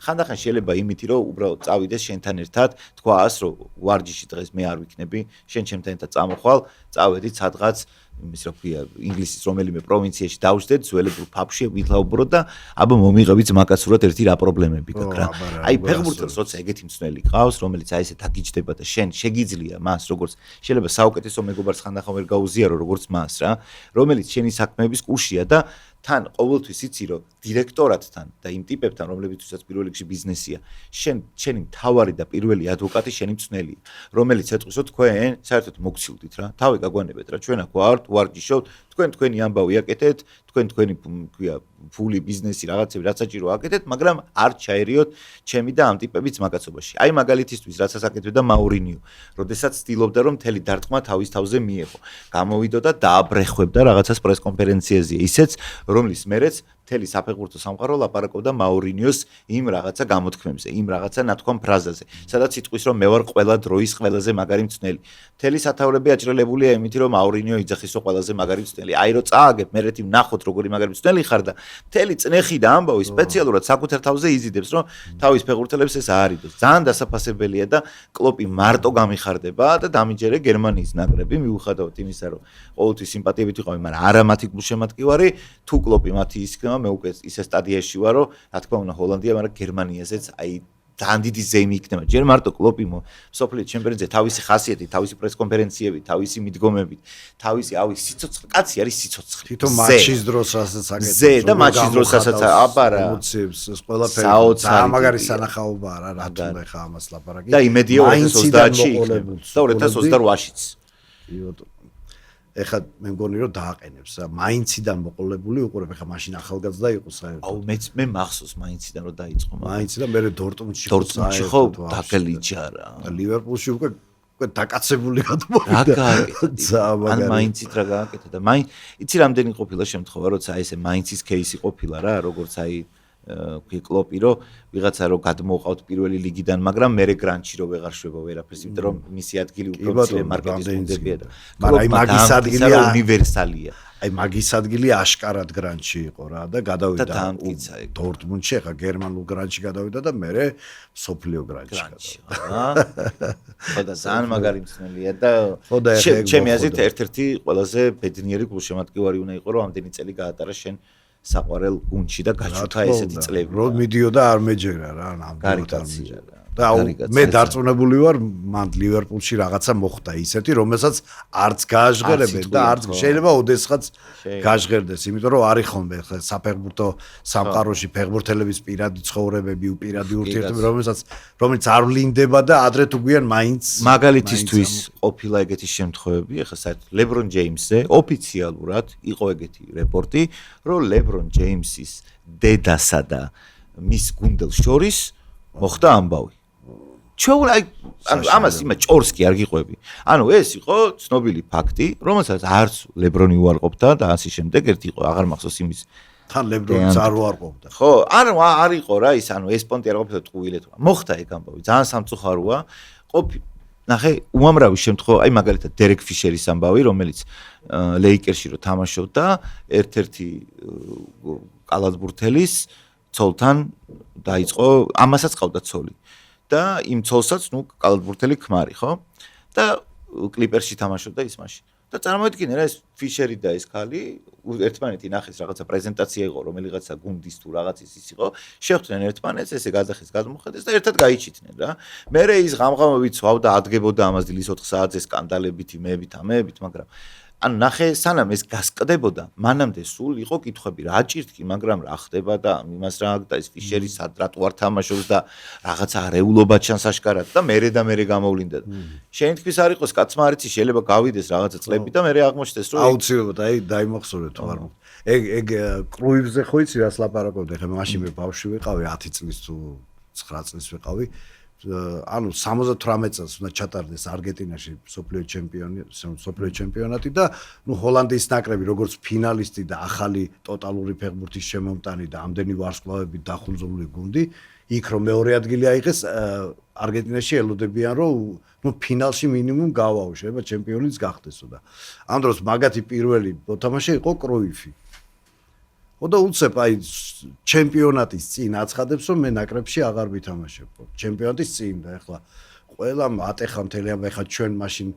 ხანდახან შეიძლება იმითი რომ უბრალოდ წავიდეს შენთან ერთად თქვას რომ ვარჯიში დღეს მე არ ვიქნები შენ ჩემთან ერთად წამოხვალ წავედით სადღაც იმის რა ქვია ინგლისის რომელიმე პროვინციაში დავждეთ ძველებურ ფაბში ვითლაუბროთ და აბა მომიღებთ ზმაკაცურად ერთი რა პრობლემები გაქვს რა აი ფეხბურთელს როცა ეგეთი მწვრთნელი ყავს რომელიც აი ესე დაგიჯდება და შენ შეგიძლია მას როგორც შეიძლება საუკეთესო მეგობარს ხანდახან ვერ გაუზიარო როგორც მას რა რომელიც შენი საქმეების კუშია და თან ყოველთვის იცი რომ დირექტორატთან და იმ ტიპებთან რომლებიცაც პირველ რიგში ბიზნესია შენი მთავარი და პირველი ადვოკატი შენი მწვრთნელია რომელიც ეტყვის რომ თქვენ საერთოდ მოგცილდით რა თავი გაგვანებეთ რა ჩვენ აქ ვართ ვარჯიშობთ თქვენი ამბავი აკეთეთ თქვენი ქვია ფული ბიზნესი რაღაცები რაც საჭირო აკეთეთ მაგრამ არ ჩაერიოთ ჩემი და ამ ტიპების მაკაცობაში აი მაგალითისთვის რასაც აკეთებდა მაურინიო როდესაც ცდილობდა რომ მთელი დარტყმა თავის თავზე მიეღო გამოვიდო და დააბრეხვებდა რაღაცას პრესკონფერენციაზე ისეც რომლის მერეც მთელი საფეხბურთო სამყარო ლაპარაკობდა მაურინიოს იმ რაღაცა გამოთქმებზე, იმ რაღაცა ნათქვამ ფრაზაზე, სადაც იტყვის რომ მე ვარ ყველა დროის ყველაზე მაგარი მწვრთნელი. მთელი სათავრები აჭრელებულია იმით რომ მაურინიო იძახის რომ ყველაზე მაგარი მწვრთნელი. აი რომ წააგებ მერეთი ვნახოთ როგორი მაგარი მწვრთნელი ხარ და მთელი წნეხი და ამბავი სპეციალურად საკუთარ თავზე იზიდებს რომ თავის ფეხბურთელებს ეს აარიდოს. ძალიან დასაფასებელია და კლოპი მარტო გამიხარდება და დამიჯერე გერმანიის ნაკრები მიუხედავად იმისა რომ ყოველთვის სიმპათიებით ვიყავი, მაგრამ არა მათი გულშემატკივარი, თუ კლოპი მათი ისქნება მე უკვე ისე სტადიაში ვარ რომ რა თქმა უნდა ჰოლანდია, მაგრამ გერმანიაზეც აი ძალიან დიდი ზეიმი იქნება. ჯერ მარტო კლოპი მსოფლიო ჩემპიონატზე თავისი ხასიათით, თავისი პრესკონფერენციებით, თავისი მიდგომებით, თავისი ავი სიცოცხლე, კაცი არის სიცოცხლე. თვითონ მატჩის დროს რასაც აკეთებს. ზე და მატჩის დროს რასაც აბა რა. ემოციებს ეს ყველაფერი ძალიან მაგარი სანახაობა რა რა თუნდა ხა ამას ლაპარაკი. და იმედია 2030-ში იქნება. და 2028-შიც. ეხლა მე მგონი რომ დააყენებს რა მაინციდან მოყოლებული უყურებ ეხლა მაშინ ახალგაზრდა იყო საერთოდ აუ მე მახსოვს მაინციდან რომ დაიწყო მაინციდან მე დორტმუნდში ხო დაგლიჯა რა და ლივერპულში უკვე დაკაცებული გადმოვიდა ან მაინცით რა გააკეთა და მაინ იცი რამდენი ყოფილა შემთხვევა როცა აი ესე მაინცის кейსი ყოფილა რა როგორც აი კლოპი რომ ვიღაცა რომ გადმოყავთ პირველი ლიგიდან მაგრამ მე გრანჩი რომ ვეღარ შვება ვერაფერს იმიტომ რომ მისი ადგილი უფრო მცირე მარკეტის გუნდებია და მაგრამ აი მაგის ადგილი უნივერსალია აი მაგის ადგილი აშკარად გრანჩი იყო რა და გადავიდა დორტმუნდში ხა გერმანულ გრანჩი გადავიდა და მე სოფლიო გრანჩი გადავიდა ხო და ძალიან მაგარი მწვრთნელია და ჩემი აზრით ერთ-ერთი ყველაზე ბედნიერი გულშემატკივარი უნდა იყო რომ ამდენი წელი გაატარა შენ საყვარელ გუნდში და გაჩუქა ესეთი წლები. რომ მიდიოდა არ მეჯერა რა, ნამდვილად არ მეჯერა. და მე დარწმუნებული ვარ, მან ლივერპულში რაღაცა მოხდა ისეთი, რომელსაც არც გააჟღერებენ და არც შეიძლება ოდესღაც გააჟღერდეს, იმიტომ რომ არის ხოლმე საფეხბურთო სამყაროში ფეხბურთელების პირადი ცხოვრებები, უპირატე ურთიერთობები, რომელიც არ ვლინდება და ადრე თუ გვიან მაინც მაგალითისთვის ყოფილა ეგეთი შემთხვევები, ეხლა საერთოდ ლებრონ ჯეიმსზე ოფიციალურად იყო ეგეთი რეპორტი, რომ ლებრონ ჯეიმსის დედასა და მის გუნდელს შორის მოხდა ამბავი. ჩვენ აი ამას იმა ჭორს კი არ გიყვები. ანუ ეს იყო ცნობილი ფაქტი, რომელსაც არც ლებრონი უარყოფდა და ასე შემდეგ, ერთი იყო აღარ მახსოვს იმის თან ლებრონიც არ უარყოფდა. ხო, არ იყო რა ის, ანუ ეს პონტი არ ყოფილა ტყუილეთო. მოხდა ეგ ამბავი, ძალიან სამწუხაროა. ნახე, უამრავი შემთხვევა, აი მაგალითად დერეკ ფიშერის ამბავი, რომელიც ლეიკერსში რო თამაშობდა, ერთ-ერთი კალათბურთელის ცოლთან დაიწყო, ამასაც ყავდა ცოლი. და იმ ცოლსაც, კალათბურთელი ქმარი, ხო? და კლიპერსში თამაშობდა ის მაშინ. და წარმოიდგინე რა ეს ფიშერი და ეს ხალი ერთმანეთი ნახეს რაღაცა პრეზენტაცია იყო რომელიღაცა გუნდის თუ რაღაცის ის იყო შეხვდნენ ერთმანეთს ესე გადახეს გადმოხედეს და ერთად გაიჩიტნენ რა მე ის ღამღამობით ვავდა ადგებოდა ამას დილის 4 საათზე სკანდალებით იმებით ამებით მაგრამ ანუ ნახე სანამ ეს გასკდებოდა მანამდე სულ იყო კითხვები რა ჭირთკი მაგრამ რა ხდება და იმას რა და ეს ფიშერი სად რატო არ თამაშობს და რაღაცა არეულობა ჩანს აშკარად და მერე გამოვლინდა შენ თქვის არ იყოს კაცმა არ იცი შეიძლება გავიდეს რაღაცა წლები და მერე აღმოჩნდეს რომ აუცილებლად აი დაიმახსოვრე თუ არ ეგ კრუივზე ხო იცი რას ლაპარაკობდი ხე მაშინ მე ბავშვი ვიყავი 10 წლის თუ 9 წლის ვიყავი ანუ 78 წელს უნდა ჩატარდეს არგენტინაში სოფლიო ჩემპიონატი და ჰოლანდიის ნაკრები როგორც ფინალისტი და ახალი ტოტალური ფეხბურთის შემომტანი და ამდენი ვარსკვლავებით დახუნძურული გუნდი იქ რომ მეორე ადგილი აიღეს არგენტინაში ელოდებიან რომ ფინალში მინიმუმ გავაო შეიძლება ჩემპიონიც გახდესო და ამ დროს მაგათი პირველი მოთამაშე იყო კრუიფი და უცებ აი ჩემპიონატის წინ აცხადებს რომ მე ნაკრებში აღარ ვითამაშებ ჩემპიონატის წინ და ეხლა ყველა ატეხა მთელი ამ ეხლა ჩვენ მაშინ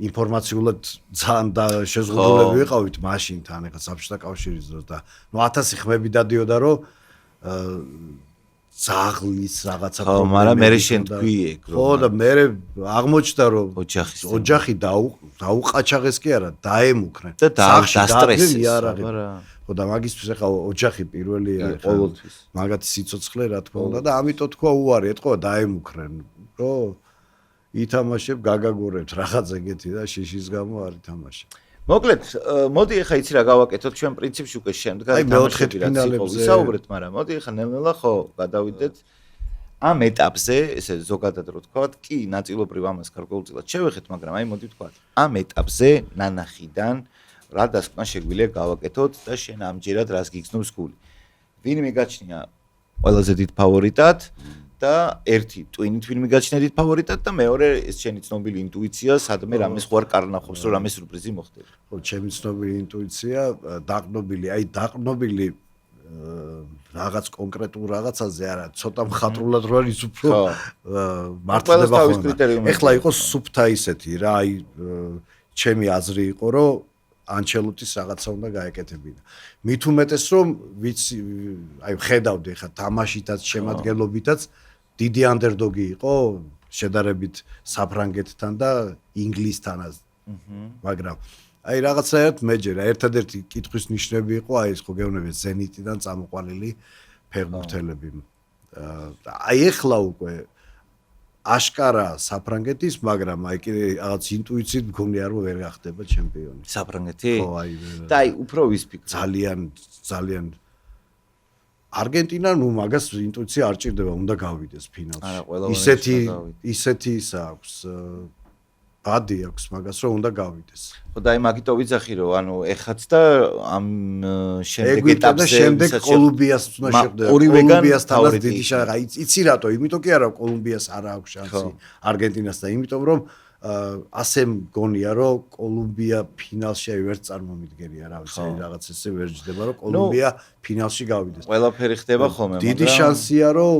ინფორმაციულად ძალიან და შეზღუდულები ვიყავით მაშინთან ეხლა საბჭოთა კავშირის დროს და 1000 ხმები დადიოდა რომ ზაღლის რაღაცა ხო მაგრამ მე შენ თქვი ეგ რომ ხო და მე აღმოჩნდა რომ ოჯახი დაუყაჩაღეს კი არა დაემუქრენ და დაასტრესეს ხო და მაგისთვის ახლა ოჯახი პირველია ყოველთვის მაგათი სიცოცხლე რა თქმა უნდა და ამიტომ თქვა უარი ეთქვა დაემუქრენ რომ ითამაშებ გაგაგორებთ რაღაც ეგეთი და შიშის გამო არ ითამაშე მოკლედ მოდი ახლა იცი რა გავაკეთოთ ჩვენ პრინციპში უკვე შემდგარი თამაშები რაც იყო ვისაუბრეთ მაგრამ მოდი ახლა ნელ-ნელა ხო გადავიდეთ ამ ეტაპზე ესე ზოგადად რო თქვა კი ნაწილობრივ ამას გარკვეულწილად შევეხეთ მაგრამ აი მოდი თქვა ამ ეტაპზე ნანახიდან რა დასკვნა შეგვიძლია გავაკეთოთ და შენ ამჯერად რას გიგზნობს გული. ვინ მიგაჩნია ყველაზე დიდ ფავორიტად და ერთი ტვინით ვინ მიგაჩნია დიდ ფავორიტად და მეორე ეს შენი ცნობილი ინტუიცია სადმე რამეს ხوار კარნახობს რომ რამე სურპრიზი მოხდება. ხო, ჩემი ცნობილი ინტუიცია დაყრდნობილი რაღაც კონკრეტულ რაღაცაზე არა, ცოტა მხატვრულად რო არის უფრო მართლდება ხოლმე. ეხლა იყოს სუფთა ისეთი რა, აი ჩემი აზრი იყო რომ ანჩელოტის რაღაცა უნდა გაეკეთებინა. მით უმეტეს რომ ვიცი, აი ხედავდი ხა თამაშითაც შემადგენლობითაც დიდი ანდერდოგი იყო შედარებით საფრანგეთთან და ინგლისთანაც. მაგრამ აი რაღაცაერთ მეჯერა, ერთადერთი კითხვის ნიშნები იყო აი ეს ხო გეუბნები ზენიტიდან წამოყვანილი ფეხბურთელები. აი ეხლა უკვე აშკარა საფრანგეთის, მაგრამ აი კიდე რაღაც ინტუიციით მგონია რომ ვერ გახდება ჩემპიონი. საფრანგეთი? ხო, აი და აი უფრო ვისფიქრე. ძალიან არგენტინა, მაგას ინტუიცია არ ჭირდება, უნდა გავიდეს ფინალში. ისეთი აქვს ბადი აქვს მაგას რომ უნდა გავიდეს. ხო და აი მაგიტო ვიძახი რომ ანუ ეხაც და ამ შემდეგ ეტაპზე შემდეგ კოლუმბიას უნდა შეხვდე. კოლუმბიასთან დიდი შანსი. იცი რატო? იმიტომ კი არა კოლუმბიას არ აქვს შანსი არგენტინას და იმიტომ რომ ასე მგონია რომ კოლუმბია ფინალში აი ვერ წარმომიდგენია რა ვიცი რაღაც ესე ვერ ჯდება რომ კოლუმბია ფინალში გავიდეს. ყველაფერი ხდება ხოლმე, მაგრამ დიდი შანსია რომ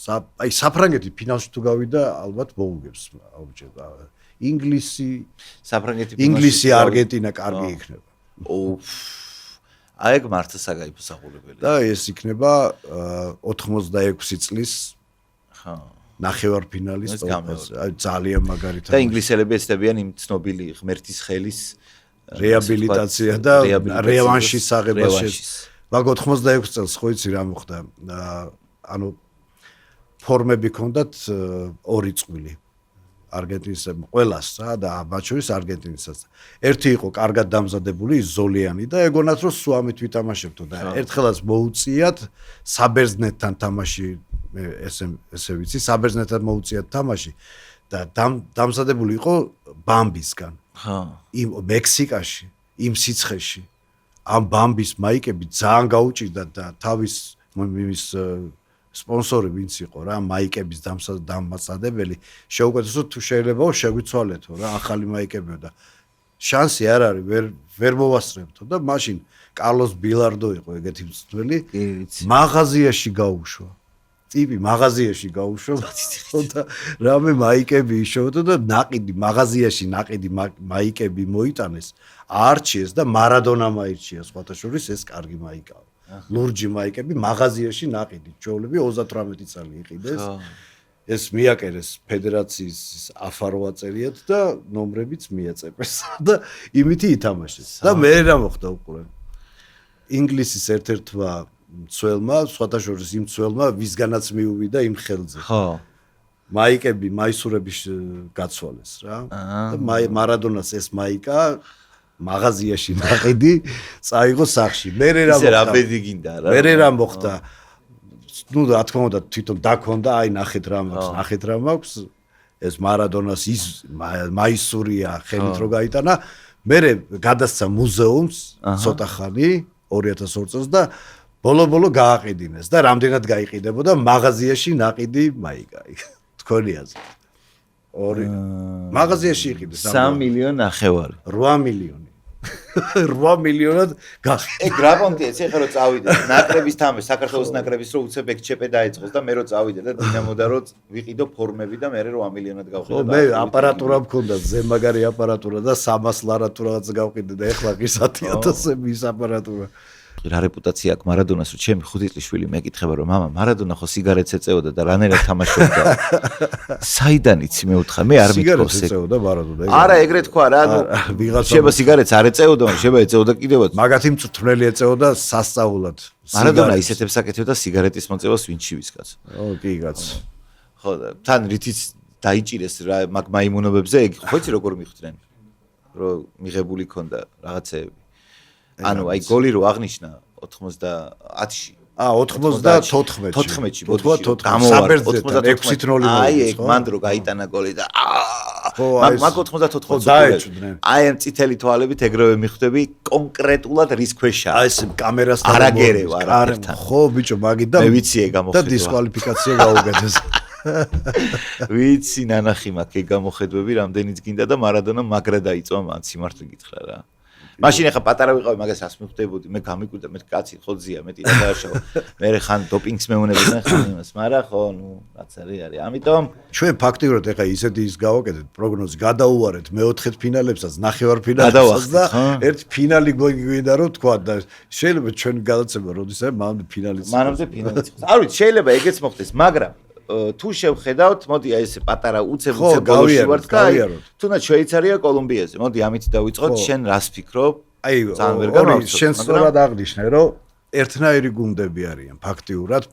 აი საფრანგეთი ფინალში თუ გავიდა ალბათ მოუგებს აუჯერა ინგლისი არგენტინა კარგი იქნება აი ეგ მართლა საგაიფო საყურებელი და ეს იქნება 86 წლის ხო ნახევარფინალის აი ძალიან მაგარი და ინგლისელები ეცდებიან იმ ცნობილი ღმერთის ხელის რეაბილიტაცია და რევანშის აღებას მაგ 86 წელს ხო იცი რა მოხდა ანუ ფორმები ქონდათ ორი წვილი. არგენტინისებმა ყველას რა და მათ შორის არგენტინისაც. ერთი იყო კარგად დამზადებული ზოლიანი და ეგონათ რომ სუამით ვითამაშებთო და ერთხელაც მოუწიათ საბერძნეთთან თამაში ესე ვიცი საბერძნეთთან მოუწიათ თამაში და დამზადებული იყო ბამბისგან. იმ მექსიკაში, იმ სიცხეში ამ ბამბის მაიკები ძალიან გაუჭირდა და თავის სპონსორი ვინც იყო რა მაიკების დამსადებელი შეუკვეთესო თუ შეიძლება შეგვიცვალეთო რა ახალი მაიკებიო და შანსი არ არის ვერ მოვასწრებთო და მაშინ კარლოს ბილარდო იყო ეგეთი მწვრთნელი მაღაზიაში გაუშვა ტიპი მაღაზიაში გაუშვა და რამე მაიკები იშოვდა და მაღაზიაში ნაყიდი მაიკები მოიტანეს არჩიეს და მარადონამ აირჩია სხვათა შორის ეს კარგი მაიკაა ლურჯი მაიკები მაღაზიაში ნაყიდი ჩვეულები 38 წელი იყიდეს ეს მიაკერეს ფედერაციის აფარვა წერიათ და ნომრებიც მიაწეპეს და იმითი ითამაშეს და მე რა მოხდა უყურე ინგლისის ერთ-ერთმა მცველმა სხვათა შორის იმ მცველმა ვისგანაც მიუვიდა იმ ხელზე ხო მაიკები მაისურების გაცვალეს რა და მარადონას ეს მაიკა მაღაზიაში ნაყიდი წაიღო სახში მე რა მოხდა ნუ რა თქმა უნდა თვითონ დაქონდა აი ნახეთ რა მაქვს ეს მარადონას ის მაისურია ხელით რო გაიტანა მე გადასცა მუზეუმს ცოტა ხანი 2002 წელს და ბოლო გააყიდინეს და რამდენად გაიყიდებოდა მაღაზიაში ნაყიდი მაიკა თქონიაზე ორი მაღაზიაში იყიდეს 3 მილიონი ნახევარი 8 მილიონი 8 მილიონად ეგ გრაპონტია ეხლა რომ წავიდე ნაკრების თამაში საქართველოს ნაკრების რო უცებ ექჩეპე დაიწყოს და მე რო წავიდე და დინამოდა რო ვიყიდო ფორმები და მე 8 მილიონად გავყიდე და მე აპარატურა მქონდა ზემაგარი აპარატურა და 300 ლარატურაც გავყიდე და ეხლა კი 100000 ის აპარატურა რა რეპუტაცია აქვს მარადონას რომ ჩემი 5 წლის შვილი მეკითხება რომ მამა მარადონა ხო სიგარეტს ეწეოდა და რანერად თამაშობდა საიდან იცი მე უთხრა მე არ მithქოს ეგ ეწეოდა მარადონა არა ეგრე თქვა რა ნუ შეიძლება სიგარეტს არ ეწეოდა შეიძლება ეწეოდა კიდევაც მაგათი მწვრთნელი ეწეოდა სასწაულად მარადონა ისეთებს აკეთებდა სიგარეტის მოწევას ვინჩივის კაც ო კი კაც ხო და თან რითიც დაიჭირეს რა მაგ მაიმუნობებზე ეგ ხო იცი როგორ მიხვდნენ რომ მიღებული ქონდა რაღაცეები ანუ აი გოლი რო აღნიშნა 90-ში 94-ში ბოდიში აი ეგ მან რო გაიტანა გოლი და მაგ 94-ში აი ამ წითელი თვალებით ეგრევე მიხვდები კონკრეტულად რის ქვეშაა აი ეს კამერასთან არაგერევა არაფერთან ხო ბიჭო მაგით და მე ვიცი ეგ გამოხედვა და დისკვალიფიკაცია გაუგეთეს ვიცი ნანახი მაქვს ეგ გამოხედვები რამდენიც გინდა და მარადონა მაგრა დაიწვა მან სიმართლე გითხრა რა მაშინ ახლა პატარა ვიყავი მაგას რას მივხვდებოდი მე გამიკვირდა მე კაცი ხოძია მეტი რა დააშავა მე ხან დოპინგს მეუნებოდნენ ხან იმას მაგრამ ხო ნუ რაც არის ამიტომ ჩვენ ფაქტიურად ახლა ისეთი ის გავაკეთეთ პროგნოზი გადაუვარეთ მეოთხეთ ფინალებსაც ნახევარფინალებსაც და ერთ ფინალი გვინდა რომ თქვა და შეიძლება ჩვენ გადაცემა როდესაც მანამდე ფინალიც არ ვიცი შეიძლება ეგეც მოხდეს მაგრამ თუ შევხედავთ, მოდი აი ესე პატარა უცებ ბოლოში ვართ და თუნდაც შვეიცარია კოლუმბიაზე. მოდი ამით დავიწყოთ, შენ რას ფიქრობ? აი შენ სწორად აღნიშნე, რომ ერთნაირი გუნდები არიან ფაქტიურად.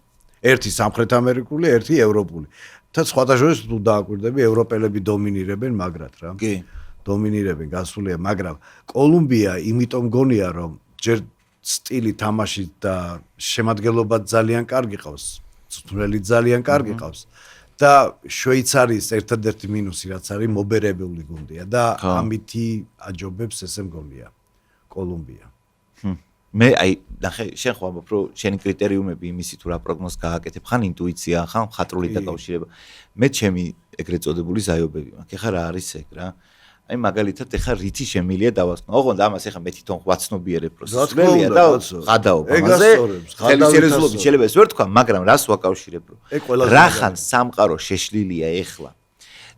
ერთი სამხრეთ ამერიკული, ერთი ევროპული. და სხვათა შორის თუ დააკვირდები, ევროპელები დომინირებენ მაგრად რა. კი. დომინირებენ გასულია, მაგრამ კოლუმბია იმიტომ გონია, რომ ჯერ სტილი თამაში და შემადგენლობა ძალიან კარგი ყავს. მწვრთნელი ძალიან კარგი ყავს და შვეიცარიის ერთადერთი მინუსი რაც არის მობერებული გუნდია და ამითი აჯობებს ესე მგონია კოლუმბია. მე აი ნახე შენ ხო ამბობ რომ შენი კრიტერიუმები იმისი თუ რა პროგნოზ გააკეთებ ხან ინტუიცია ხან ხატრული დაკავშირება მე ჩემი ეგრეთ წოდებული ზაიობები მაქვს ეხლა რა არის ეგ რა აი მაგალითად ეხლა რითი შემილია დავასკნო. ოღონდ ამას ეხლა მე თვითონ ვაცნობიერებ პროცესია და გადაობ ამაზე. ხელისერეზულობით შეიძლება ეს ვერ თქვა, მაგრამ რას ვაკავშირებ რომ რახან სამყარო შეშლილია ეხლა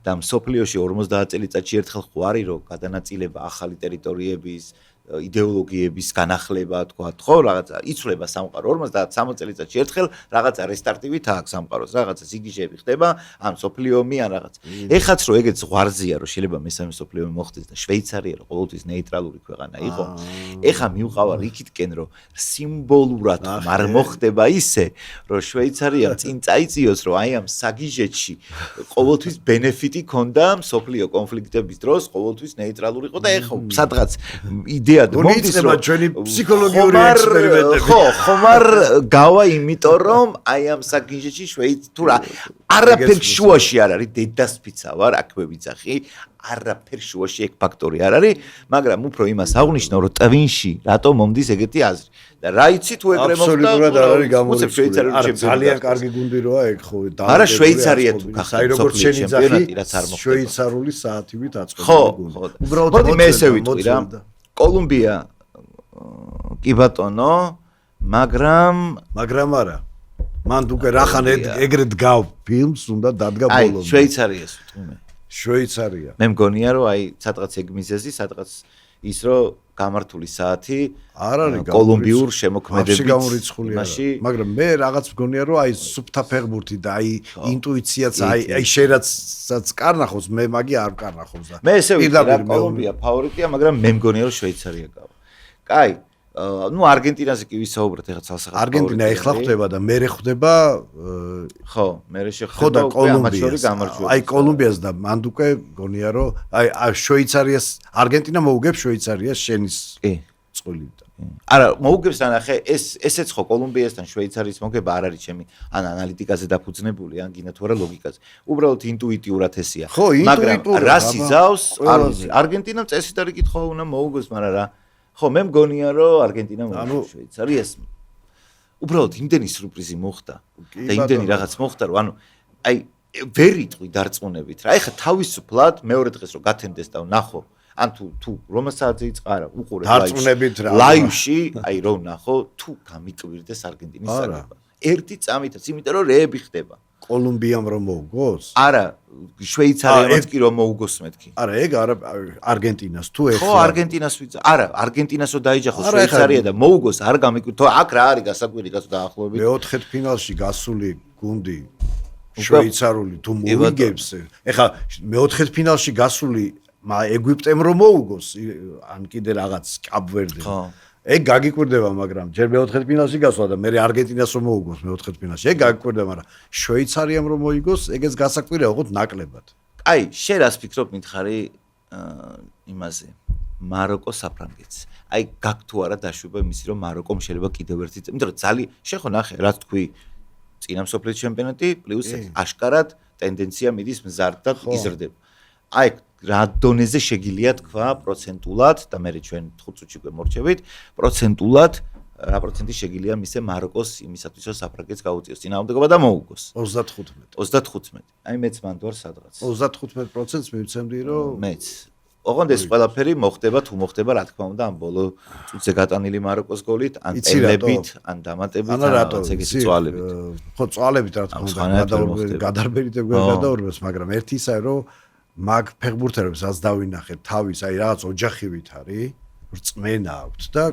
და მსოფლიოში 50 წელიწადში ერთხელ ხო არის რომ გადანაწილება ახალი ტერიტორიების იდეოლოგიების განახლება თქვათ, ხო, რაღაცა იცვლება სამყარო 50-60 წელიწადში ერთხელ რაღაცა რესტარტივით აქვს სამყაროს, რაღაცა სიგიჟეები ხდება, ან სოფლიო ომი ან რაღაც. ეხაც რო ეგეც ზღვარზია, რომ შეიძლება მესამე სოფლიო ომი მოხდეს და შვეიცარია რო ყოველთვის ნეიტრალური ქვეყანა იყო. ეხა მივყავარ იქითკენ, რომ სიმბოლურად არ მოხდება ისე, რომ შვეიცარია წინ წაიწიოს, რომ აი ამ საგიჟეთში ყოველთვის ბენეფიტი ქონდა სოფლიო კონფლიქტების დროს, ყოველთვის ნეიტრალური იყო და ეხა სადღაც იდეა მოდის რომ ჩვენი ფსიქოლოგიური ექსპერიმენტები ხო ხომარ გავა იმიტომ რომ აი ამ საგიჟეთში თუ რა არაფერ შუაში არ არის დედასფიცა ვარ აქვე ვიძახი არაფერ შუაში ეგ ფაქტორი არ არის მაგრამ უფრო იმას აღნიშნავ რომ ტვინში რატომ მომდის ეგეთი აზრი და რა იცი თუ ეგრე მოხდა აბსოლუტურად არ არის გამორიცხული არა ძალიან კარგი გუნდი როა ეგ ხო არა შვეიცარია თუ გახდა აი როგორც შენი ძახი შვეიცარული საათივით აწყობილი გუნდი უბრალოდ მე ესე ვიტყვი რა კოლუმბია კი ბატონო მაგრამ არა მან უკვე რახან ეგრე დგავ ფილმს უნდა დადგა ბოლომდე აი შვეიცარიას ვიტყვი შვეიცარია მე მგონია რომ აი სადღაც ეგ მიზეზი სადღაც ის რომ გამართული საათი არ არის კოლუმბიურ შემოქმედებით იმაში მაგრამ მე რაღაც მგონია რომ აი სუფთა ფეხბურთი და აი ინტუიციაც აი შენაცაც კარნახობს მე მაგი არ კარნახობს და მე ესე ვიტყვი კოლუმბია ფავორიტია მაგრამ მე მგონია რომ შვეიცარია გავა კაი ну არგენტინაზე კი ვისაუბრეთ ეხლა ცალსახად არგენტინა ეხლა ხვდება და მე ხვდება ხო მე შეხვდება უკვე ამაჩორი გამარჯვება აი კოლუმბიას და მანდ უკვე გონია რომ აი შვეიცარიას არგენტინა მოუგებს შვეიცარიას შენის წყვილიდან არა მოუგებს და ნახე ესეც ხო კოლუმბიასთან შვეიცარიის მოგება არ არის ჩემი ან ანალიტიკაზე დაფუძნებული ან გინდა თუ არა ლოგიკაზე უბრალოდ ინტუიტიურად ესია მაგრამ რას იზავს არ ვიცი არგენტინამ წესით არის კითხვა უნდა მოუგოს მაგრამ რა ხო მე მგონია რომ არგენტინა მოუგებს შვეიცარიას უბრალოდ იმდენი სიურპრიზი მოხდა და იმდენი რაღაც მოხდა რომ ანუ აი ვერ იტყვი დარწმუნებით რა ეხა თავისუფლად მეორე დღეს რომ გათენდეს და ნახო ან თუ რომელსაც იწყარა უყურე დარწმუნებით რა ლაივში აი რომ ნახო თუ გამიკვირდეს არგენტინის საგება ერთი წამითაც იმიტომ რომ რეები ხდება კოლუმბიამ რომ მოუგოს? არა, შვეიცარიამაც კი რომ მოუგოს მეთქი. არა, ეგ არა არგენტინას თუ ეხლა. ხო, არგენტინას ვიძა. არა, არგენტინასო დაიჯახოს შვეიცარია და მოუგოს არ გამიკვირდა. თუ აქ რა არის გასაკვირი კაცო დაახლოებით. მეოთხედ ფინალში გასული გუნდი შვეიცარული თუ მოიგებს. ეხლა მეოთხედ ფინალში გასული ეგვიპტემ რომ მოუგოს, ან კიდე რაღაც კაპვერდე. ხო. ეგ გაგიკვირდება, მაგრამ ჯერ მეოთხედ ფინალში გასვლა და მე არგენტინას რომ მოუგოს მეოთხედ ფინალში. ეგ გაგიკვირდება, მაგრამ შვეიცარიამ რომ მოიგოს, ეგეც გასაკვირია, უყოთ ნაკლებად. აი, შენ რას ფიქრობ მითხარი იმაზე? მაროკო საფრანგეთს. აი, გაგ თუ არა დაშვება იმისი, რომ მაროკომ შეიძლება კიდევ ერთი, იმიტომ რომ ძალიან შენ ხო ნახე, რაც თქვი წინა მსოფლიოს ჩემპიონატი პლუს აშკარად ტენდენცია მიდის მზარდ და იზრდება. აი, რა დონეზე შეგიძლია თქვა პროცენტულად და მე ჩვენ 5 წუთში გვემორჩებით პროცენტულად რა პროცენტი შეგიძლია მისცე მაროკოს იმისათვის რომ საფრანგეთს გაუწიოს წინააღმდეგობა და მოუგოს 35 აი მეც მანდ ვარ სადღაც 35%-ს მივცემდი რომ მეც ოღონდ ეს ყველაფერი მოხდება თუ მოხდება რა თქმა უნდა ამ ბოლო წუთზე გატანილი მაროკოს გოლით ან პენლებით ან დამატებით ან რაღაც ეგეთი წვალებით ხო წვალებით რა თქმა უნდა გადარბერით გადაურბეს მაგრამ ერთი ისაა რომ მაგ ფეხბურთელებს დავინახეთ თავის აი რაღაც ოჯახივით არის რწმენა აქვს და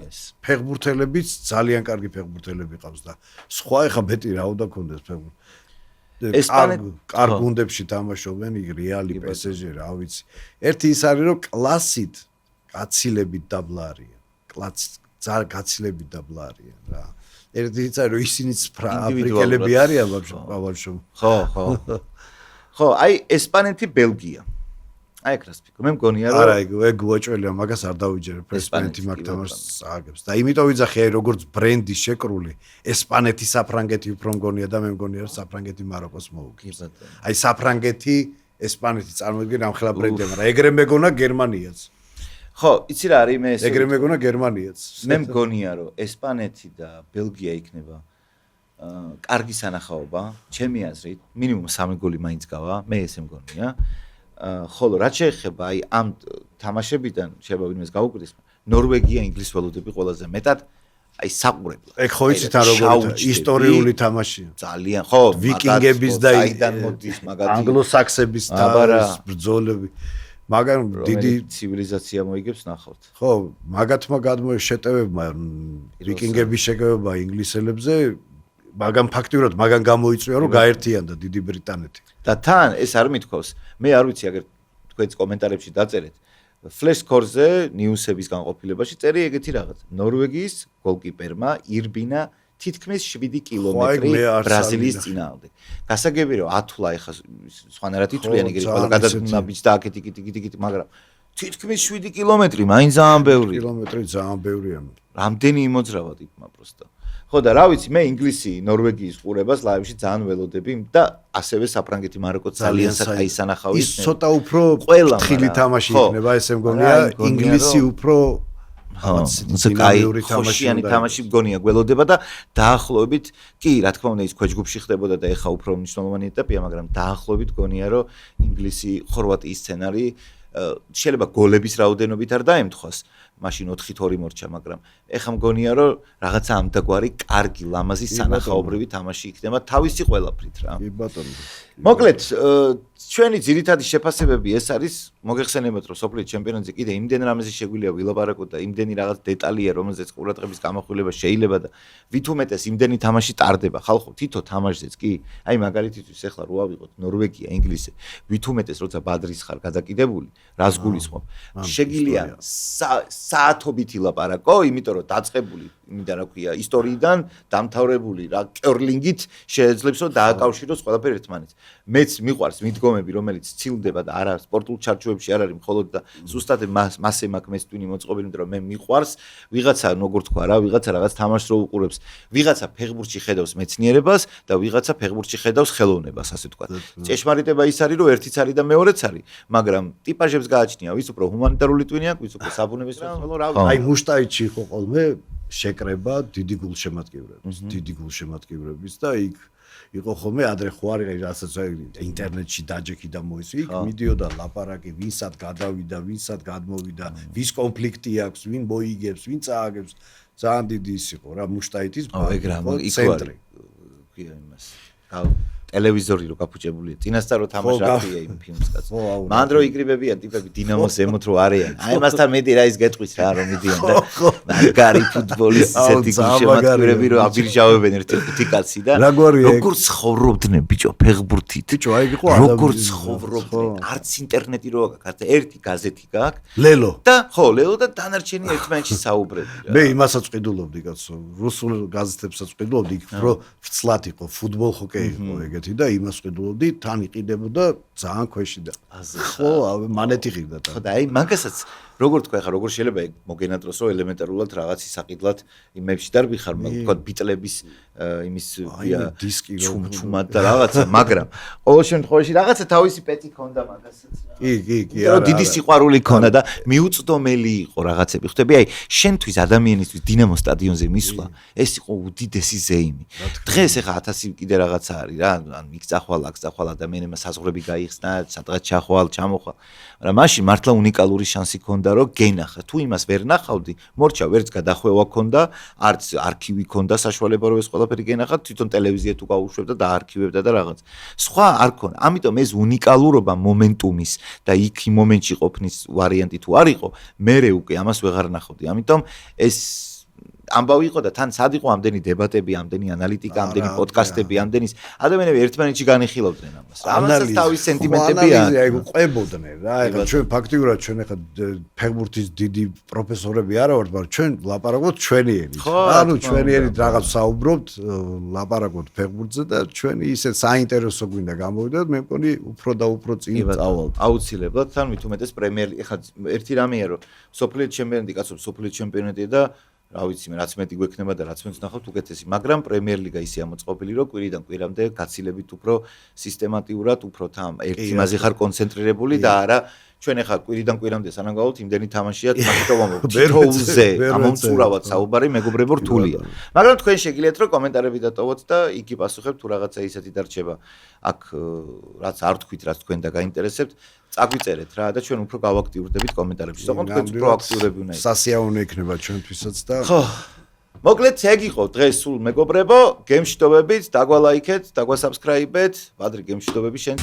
ფეხბურთელებიც ძალიან კარგი ფეხბურთელები ყავს და სხვა ეხა მეტი რა უნდა კონდეს ფეხბურთი კარგ გუნდებში თამაშობენ იგ რეალი PSG რა ვიცი ერთი ის არის რომ კლასით გაცილებით დაბლა არიან ძალიან გაცილებით დაბლა არიან რა ერთი ის არის რომ ისინიც აფრიკელები არიან ბავშვო ხო აი ესპანეთი ბელგია აი ეს ფიქრობ მე მგონია რომ არა ეგ უაჭველია მაგას არ დავიჯერებ ესპანეთი მაგ თამაშს აგებს და იმიტომ ვიძახი აი როგორც ბრენდი შეკრული ესპანეთი საფრანგეთი უფრო მგონია და მე მგონია რომ საფრანგეთი მაროკოს მოუგებს აი საფრანგეთი ესპანეთი წარმოიდგინე ამ ხელა ბრენდი მაგრამ ეგრე მეგონა გერმანიაც ხო იცი რა არის მე ეს ეგრე მეგონა გერმანიაც მე მგონია რომ ესპანეთი და ბელგია იქნება კარგი სანახაობა, ჩემი აზრით, მინიმუმ 3 გოლი მაინც გავა, მე ესე მგონია. ხოლო რაც შეეხება აი ამ თამაშებიდან შეიძლება ვინმეს გაუკვირდეს, ნორვეგია, ინგლისური ველოდები ყველაზე მეტად აი საყურებლად. ეგ ხო იცით რა როგორი ისტორიული თამაშია. ძალიან, ხო, ვიკინგების და აიდან მოდის მაგათი ანგლოსაქსების თამაშის ბრძოლები. მაგრამ დიდი ცივილიზაცია მოიგებს ნახავთ. ხო, მაგათმა გადმოშეტევებმა ვიკინგების შეკავება ინგლისელებზე, მაგრამ ფაქტიურად მაგან გამოიწვია რომ გაერთიანდა დიდი ბრიტანეთი. და თან ეს არ მithქვავს. მე არ ვიცი აგერ თქვენს კომენტარებში დაწერეთ. Flash Score-ზე ნიუსების განყოფილებაში წერია ეგეთი რაღაც. ნორვეგიის გოლკიპერმა ირბინა თითქმის 7 კილომეტრი ბრაზილიის წინააღმდეგ. გასაგები რომ ათვლა ეხა სხვანაირად ითვლიან ეგრე ყველა გადადგმა ბიჭ და აკეთი, მაგრამ თითქმის 7 კილომეტრი მაინც ძალიან ბევრი. კილომეტრი ძალიან ბევრია. რამდენი იმოძრავა ტიპმა პროსტა. ხო და რა ვიცი, მე ინგლისი, ნორვეგიის ყურებას ლაივში ძალიან ველოდები და ასევე საფრანგეთი, მაროკო ძალიან საინახავი. ის ცოტა უფრო ფრთხილი თამაში იქნება, ესე მგონია, ინგლისი უფრო ხოშიანი თამაში მგონია გველოდება და დაახლოებით კი რა თქმა უნდა ის ქვეჯგუფში ხდებოდა და ეხა უფრო მნიშვნელოვანი ეტაპია, მაგრამ დაახლოებით მგონია რომ ინგლისი ხორვატიის სცენარი შეიძლება გოლების რაოდენობით არ დაემთხვას მაშინ 4-2 მორჩა, მაგრამ ეხა მგონია რომ რაღაცა ამდაგვარი კარგი ლამაზი სანახაობრივი თამაში იქნება თავისი ყველაფრით რა. კი ბატონო. მოკლედ ჩვენი ძირითადი შეფასებები ეს არის მოგეხსენებათ რომ სოფლიო ჩემპიონატზე კიდე იმდენ რამეზე შეგვიძლია ვილაპარაკოთ და იმდენი რაღაც დეტალია რომელზეც ყურადღების გამახვილება შეიძლება და ვის უმეტეს იმდენი თამაში ტარდება ხალხო თითო თამაშზეც კი აი მაგალითისთვის ეხლა რო ავიღოთ ნორვეგია ინგლისი ვის უმეტეს როცა ბადრის ხარ გადაკიდებული რას გულისხმობ შეგიძლია საათობით ილაპარაკო იმიტომ რომ დაწყებული იმიდან რა ქვია ისტორიიდან დამთავრებული რა კერლინგით შეეძლებს რომ დააკავშიროს ყველაფერი ერთმანეთს მეც მიყვარს მიდგომები რომელიც ცილდება და არა სპორტულ ჩარჩოებში არ არის მხოლოდ და ზუსტად მასე მაქვს მეც ტვინი მოწყობილი იმიტომ რომ მე მიყვარს ვიღაცა როგორ თქვა რა ვიღაცა რაღაც თამაშს რო უყურებს ვიღაცა ფეხბურთში ხედავს მეცნიერებას და ვიღაცა ფეხბურთში ხედავს ხელოვნებას ასე თქვა ჭეშმარიტება ის არის რომ ერთიც არის და მეორეც არის მაგრამ ტიპაჟებს გააჩნია ვის უფრო ჰუმანიტარული ტვინი აქვს ვის უფრო საბუნებისმეტყველო რა აი მუშტაიჩი იყო ხოლმე შეკრება დიდი გულშემატკივრების და იქ იყო ხოლმე ადრე ხო არის რასაც ინტერნეტში დაჯექი და მოისი იქ მიდიოდა ლაპარაკი ვინსად გადავიდა ვინსად გადმოვიდა ვის კონფლიქტი აქვს ვინ მოიგებს ვინ წააგებს ძალიან დიდი ის იყო რა მუშტაიტის ცენტრი ქვია იმას ტელევიზორი რო გაფუჭებულია წინასწარ რო თამაშია იმ ფილმს კაცო მან რო იკრიბებიან ტიპები დინამოს ემოთ რო არიან აი მასთან მეტი რა ის გეტყვის რა რომ მიდიან და მაგარი ფუტბოლის ისეთი გულშემატკივრები რო აბირჟავებენ ერთი კაცი და როგორ ცხოვრობდნენ ბიჭო ფეხბურთით ბიჭო აი იყო როგორ ცხოვრობდნენ არც ინტერნეტი რო აქვს ერთი გაზეთი გაქვს ლელო და ხო ლელო და დანარჩენი ერთმანეთში საუბრები მე იმასაც ყიდულობდი კაცო რუსულ გაზეთებსაც ყიდულობდი იქ რო ვცლად იყო ფუტბოლ ჰოკეი იყო ეგ და იმას ყიდულობდი თან იყიდებოდა ძალიან ქვეში და ხო მანეთი ღირდა და ხო და აი მაგასაც როგორ თქვა ხა როგორ შეიძლება ეგ მოგენატროს რომ ელემენტარულად რაღაცი საყიდლად იმებში დარბიხარ თქვა ბიტლების იმის დისკი ჩუმად და რაღაცა მაგრამ ყოველ შემთხვევაში რაღაცა თავისი პეტი ქონდა მაგასაც კი რა დიდი სიყვარული ქონდა და მიუწვდომელი იყო რაღაცები ხვდები აი შენთვის ადამიანისთვის დინამო სტადიონზე მისვლა ეს იყო უდიდესი ზეიმი დღეს ეხა 1000 კიდე რაღაცა არის რა ან იქ წახვალ აქ წახვალ ადამიანებმა საზღვრები გაიხსნა სადღაც ჩახვალ ჩამოხვალ მაგრამ მაშინ მართლა უნიკალური შანსი ქონდა რომ გენახა თუ იმას ვერ ნახავდი მორჩა ვერც გადახვევა ქონდა არც არქივი ქონდა საშუალება რომ ეს ყველაფერი გენახა თვითონ ტელევიზია თუ გაუშვებდა და არქივებდა და რაღაც სხვა არ ქონა ამიტომ ეს უნიკალურობა მომენტუმის და იქ იმ მომენტში ყოფნის ვარიანტი თუ არ იყო მე უკვე ამას ვეღარ ნახავდი ამიტომ ეს ამბავი იყო და თან სად იყო ამდენი დებატები, ამდენი ანალიტიკა, ამდენი პოდკასტები, ამდენის ადამიანები ერთმანეთში განიხილავდნენ ამას. ამასაც თავის სენტიმენტები აქვს. აი ყვებოდნენ რა, ეხლა ჩვენ ფაქტიურად ჩვენ ეხლა ფეხბურთის დიდი პროფესორები არა ვართ, მაგრამ ჩვენ ლაპარაკობთ ჩვენი ენით. ანუ ჩვენი ენით რაღაც საუბრობთ, ლაპარაკობთ ფეხბურთზე და ჩვენი ისე საინტერესო გვინდა გამოვიდეთ, მე მგონი უფრო და უფრო წინ წავალთ. აუცილებლად თან მით უმეტეს პრემიერ ეხლა ერთი რამეა რომ სოფლიო ჩემპიონატი კაცო სოფლიო ჩემპიონატია და რა ვიცი მე რაც მეტი გვექნება და რაც მეც ნახავთ უკეთესი მაგრამ პრემიერ ლიგა ისე ამოწყობილი რომ კვირიდან კვირამდე გაცილებით უფრო სისტემატიურად უფრო თან ერთ იმაზე ხარ კონცენტრირებული და არა ჩვენ ახლა კვირიდან კვირამდე სანამ გავთ იმდენი თამაშია თამაშობამ თითოულზე ამომწურავად საუბარი მეგობრებო რთულია მაგრამ თქვენ შეგიძლიათ რომ კომენტარები დატოვოთ და იგი პასუხებთ თუ რაღაცა ისეთი დარჩება აქ რაც არ თქვით რაც თქვენ და გაინტერესებთ წაგვიწერეთ რა და ჩვენ უფრო გავაქტიურდებით კომენტარებში. თქო თქვენ უფრო აქტიურები უნდა იყოთ. სასიაოვნო იქნება ჩვენთვისაც და ხო. მოკლედ ეგ იყო დღეს სულ მეგობრებო, გემშვიდობებით, დაგვალაიქეთ, დაგვასაბსკრაიბეთ, ბადრი გემშვიდობები შენ.